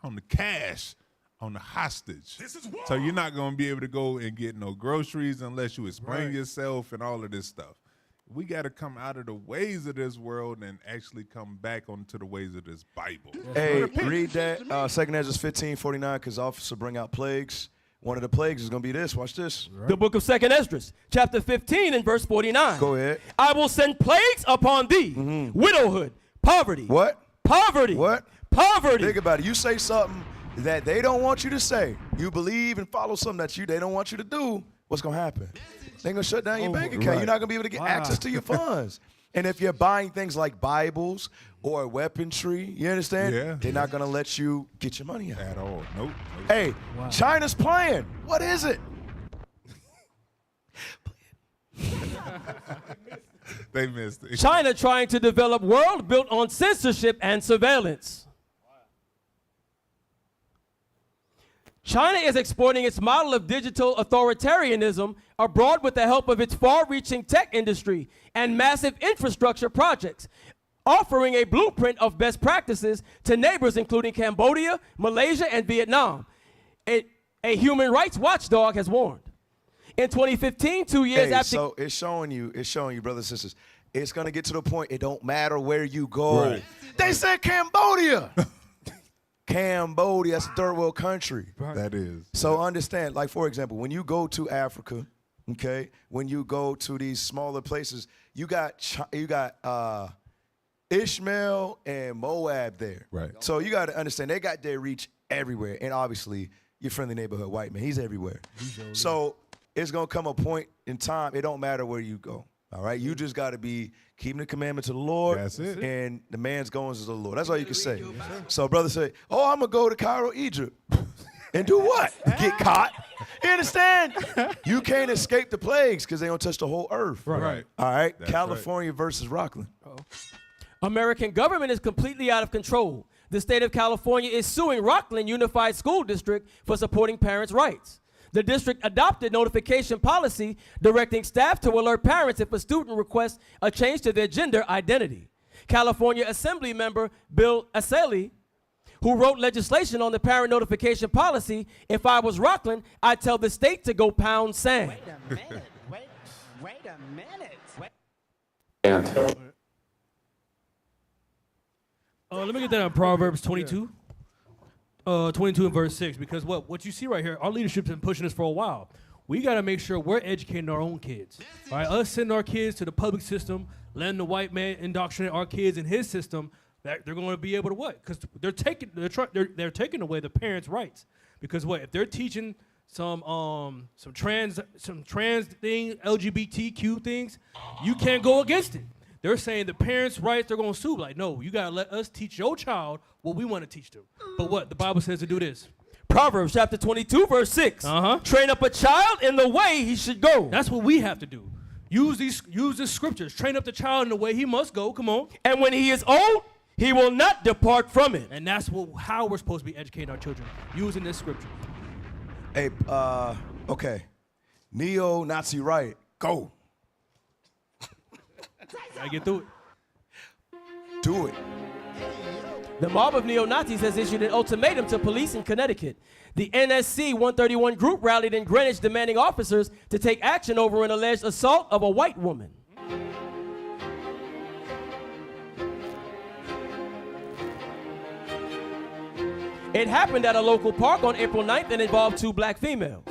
on the cash, on the hostage. So you're not going to be able to go and get no groceries unless you explain yourself and all of this stuff. We got to come out of the ways of this world and actually come back onto the ways of this Bible.
Hey, read that 2 Ezra 15:49, because officer bring out plagues. One of the plagues is going to be this. Watch this.
The book of 2 Ezra, chapter 15 and verse 49.
Go ahead.
I will send plagues upon thee, widowhood, poverty.
What?
Poverty.
What?
Poverty.
Think about it. You say something that they don't want you to say. You believe and follow something that they don't want you to do. What's going to happen? They're going to shut down your bank account. Right. You're not going to be able to get access to your funds. And if you're buying things like Bibles or weaponry, you understand?
Yeah.
They're not going to let you get your money out.
At all. Nope.
Hey, China's playing. What is it?
They missed it.
China trying to develop world built on censorship and surveillance. China is exporting its model of digital authoritarianism abroad with the help of its far-reaching tech industry and massive infrastructure projects, offering a blueprint of best practices to neighbors including Cambodia, Malaysia, and Vietnam. A human rights watchdog has warned. In 2015, 2 years after...
So it's showing you, brothers and sisters, it's going to get to the point it don't matter where you go.
Right.
They said Cambodia. Cambodia, that's a third world country.
Right. That is.
So understand, like for example, when you go to Africa, okay, when you go to these smaller places, you got Ishmael and Moab there.
Right.
So you got to understand, they got their reach everywhere. And obviously, your friendly neighborhood white man, he's everywhere. So it's going to come a point in time, it don't matter where you go. All right, you just got to be keeping the commandments of the Lord.
That's it.
And the man's goings is the Lord. That's all you can say. So brother say, oh, I'm going to go to Cairo, Egypt. And do what? Get caught? You understand? You can't escape the plagues because they don't touch the whole earth.
Right.
All right,
That's
California versus Rockland.
American government is completely out of control. The state of California is suing Rockland Unified School District for supporting parents' rights. The district adopted notification policy directing staff to alert parents if a student requests a change to their gender identity. California Assembly member Bill Aseli, who wrote legislation on the parent notification policy, if I was Rockland, I'd tell the state to go pound sand.
Wait a minute. Wait a minute.
Let me get that on Proverbs 22. 22 and verse 6, because what you see right here, our leadership's been pushing this for a while. We got to make sure we're educating our own kids. All right, us sending our kids to the public system, letting the white man indoctrinate our kids in his system, that they're going to be able to what? Because they're taking away the parents' rights. Because what if they're teaching some trans thing, LGBTQ things, you can't go against it. They're saying the parents' rights, they're going to sue. Like, no, you got to let us teach your child what we want to teach them. But what? The Bible says to do this.
Proverbs chapter 22, verse 6. Train up a child in the way he should go.
That's what we have to do. Use these scriptures. Train up the child in the way he must go. Come on.
And when he is old, he will not depart from it.
And that's how we're supposed to be educating our children, using this scripture.
Hey, okay. Neo-Nazi riot, go.
I get through it.
Do it.
The mob of neo-Nazis has issued an ultimatum to police in Connecticut. The NSC 131 group rallied in Greenwich demanding officers to take action over an alleged assault of a white woman. It happened at a local park on April 9th and involved 2 black females.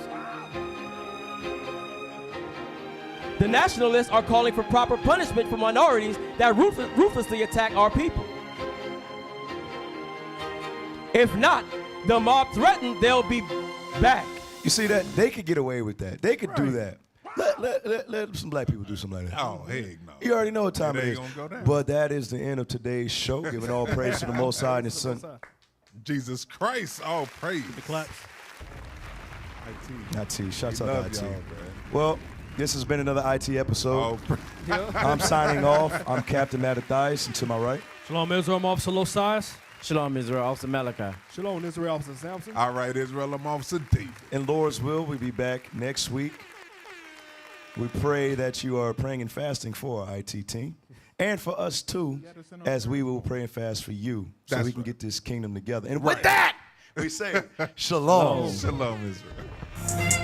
The nationalists are calling for proper punishment for minorities that ruthlessly attack our people. If not, the mob threatened they'll be back.
You see that? They could get away with that. They could do that. Let some black people do something like that.
Oh, heck no.
You already know what time it is.
Gonna go down.
But that is the end of today's show. Giving all praise to the Most High and His Son.
Jesus Christ, all praise.
The claps.
IT. Shouts
We
out
love
to IT.
y'all, man.
Well, this has been another IT episode.
Oh,
I'm signing off. I'm Captain Mattathias, and to my right.
Shalom Israel, I'm Officer Losias.
Shalom Israel, Officer Malachi.
Shalom Israel, Officer Samson.
all right, Israel, I'm Officer David.
In Lord's will, we'll be back next week. We pray that you are praying and fasting for our IT team. And for us too, as we will pray and fast for you, so
That's
we can
right.
get this kingdom together. And with that, we say, Shalom.
Shalom, Israel.